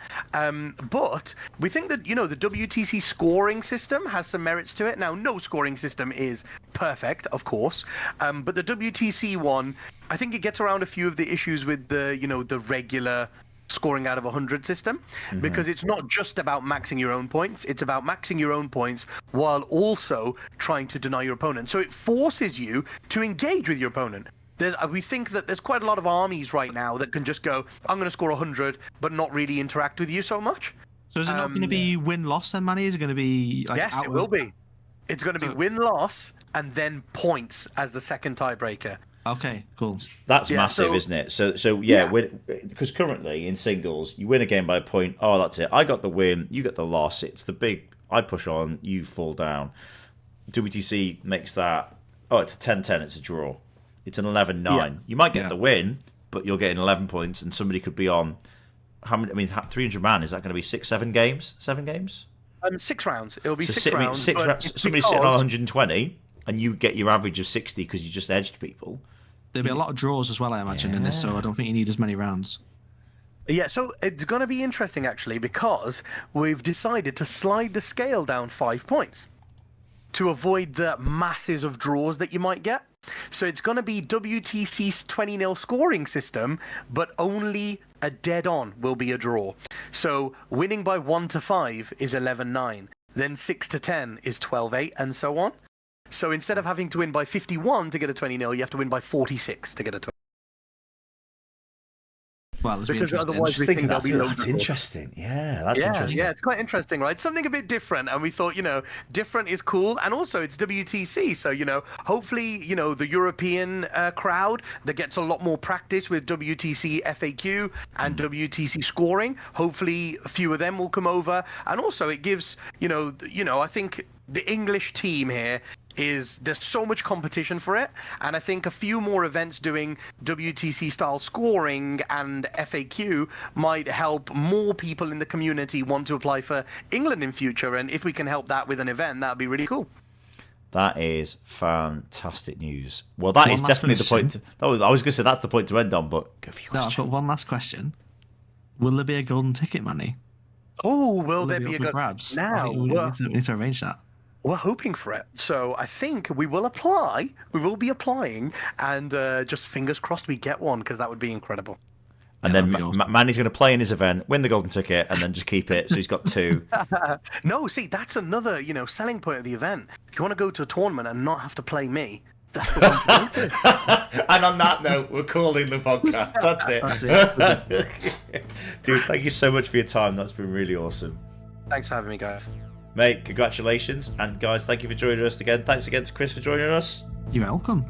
But we think that the WTC scoring system has some merits to it. Now, no scoring system is perfect, of course, but the WTC one, I think it gets around a few of the issues with the the regular scoring out of 100 system, because it's not just about maxing your own points, it's about maxing your own points while also trying to deny your opponent. So it forces you to engage with your opponent. We think that there's quite a lot of armies right now that can just go, I'm going to score 100 but not really interact with you so much. So is it not going to be win-loss then, Manny? Is it going to be yes, it will be. It's going to be win-loss and then points as the second tiebreaker. Okay, cool. That's massive, isn't it? So because currently in singles, you win a game by a point. Oh, that's it. I got the win. You get the loss. It's the big. I push on. You fall down. WTC makes that. Oh, it's a 10-10. It's a draw. It's an 11-9. Yeah. You might get the win, but you're getting 11 points, and somebody could be on. How many? I mean, 300 man. Is that going to be 7 games? 7 games? 6 rounds. It'll be 6 rounds. Somebody's sitting on 120. And you get your average of 60 because you just edged people. There'll be a lot of draws as well, I imagine, in this, so I don't think you need as many rounds. Yeah, so it's going to be interesting, actually, because we've decided to slide the scale down 5 points to avoid the masses of draws that you might get. So it's going to be WTC's 20-0 scoring system, but only a dead-on will be a draw. So winning by 1 to 5 is 11-9, then 6 to 10 is 12-8, and so on. So instead of having to win by 51 to get a 20-0, you have to win by 46 to get a 20. Well, because otherwise we think that's interesting. Yeah, that's interesting. Yeah, it's quite interesting, right? Something a bit different, and we thought, different is cool, and also it's WTC, so hopefully, the European crowd that gets a lot more practice with WTC FAQ and WTC scoring. Hopefully, a few of them will come over, and also it gives, I think the English team here. There's so much competition for it, and I think a few more events doing WTC style scoring and FAQ might help more people in the community want to apply for England in future, and if we can help that with an event, that'd be really cool. That is fantastic news. Well, that is definitely the point. I was going to say that's the point to end on, but go for your question. I've got one last question. Will there be a golden ticket, Manny? Oh, will there be a golden grabs? Now, we need to arrange that. We're hoping for it. So I think we will apply. We will be applying, and just fingers crossed we get one, because that would be incredible. And then awesome. Manny's going to play in his event, win the golden ticket, and then just keep it. So he's got 2. No, see, that's another selling point of the event. If you want to go to a tournament and not have to play me, that's the one to go to. And on that note, we're calling the podcast. That's it. Dude, thank you so much for your time. That's been really awesome. Thanks for having me, guys. Mate, congratulations. And guys, thank you for joining us again. Thanks again to Chris for joining us. You're welcome.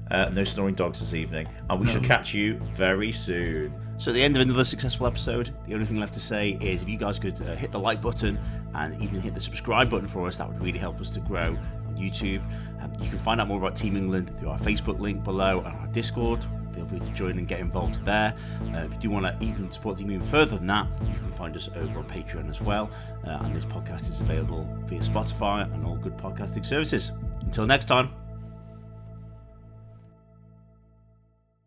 No snoring dogs this evening. And we shall catch you very soon. So at the end of another successful episode, the only thing left to say is if you guys could hit the like button and even hit the subscribe button for us, that would really help us to grow on YouTube. You can find out more about Team England through our Facebook link below and our Discord. Feel free to join and get involved there. If you do want to even support Team even further than that, you can find us over on Patreon as well. And this podcast is available via Spotify and all good podcasting services. Until next time.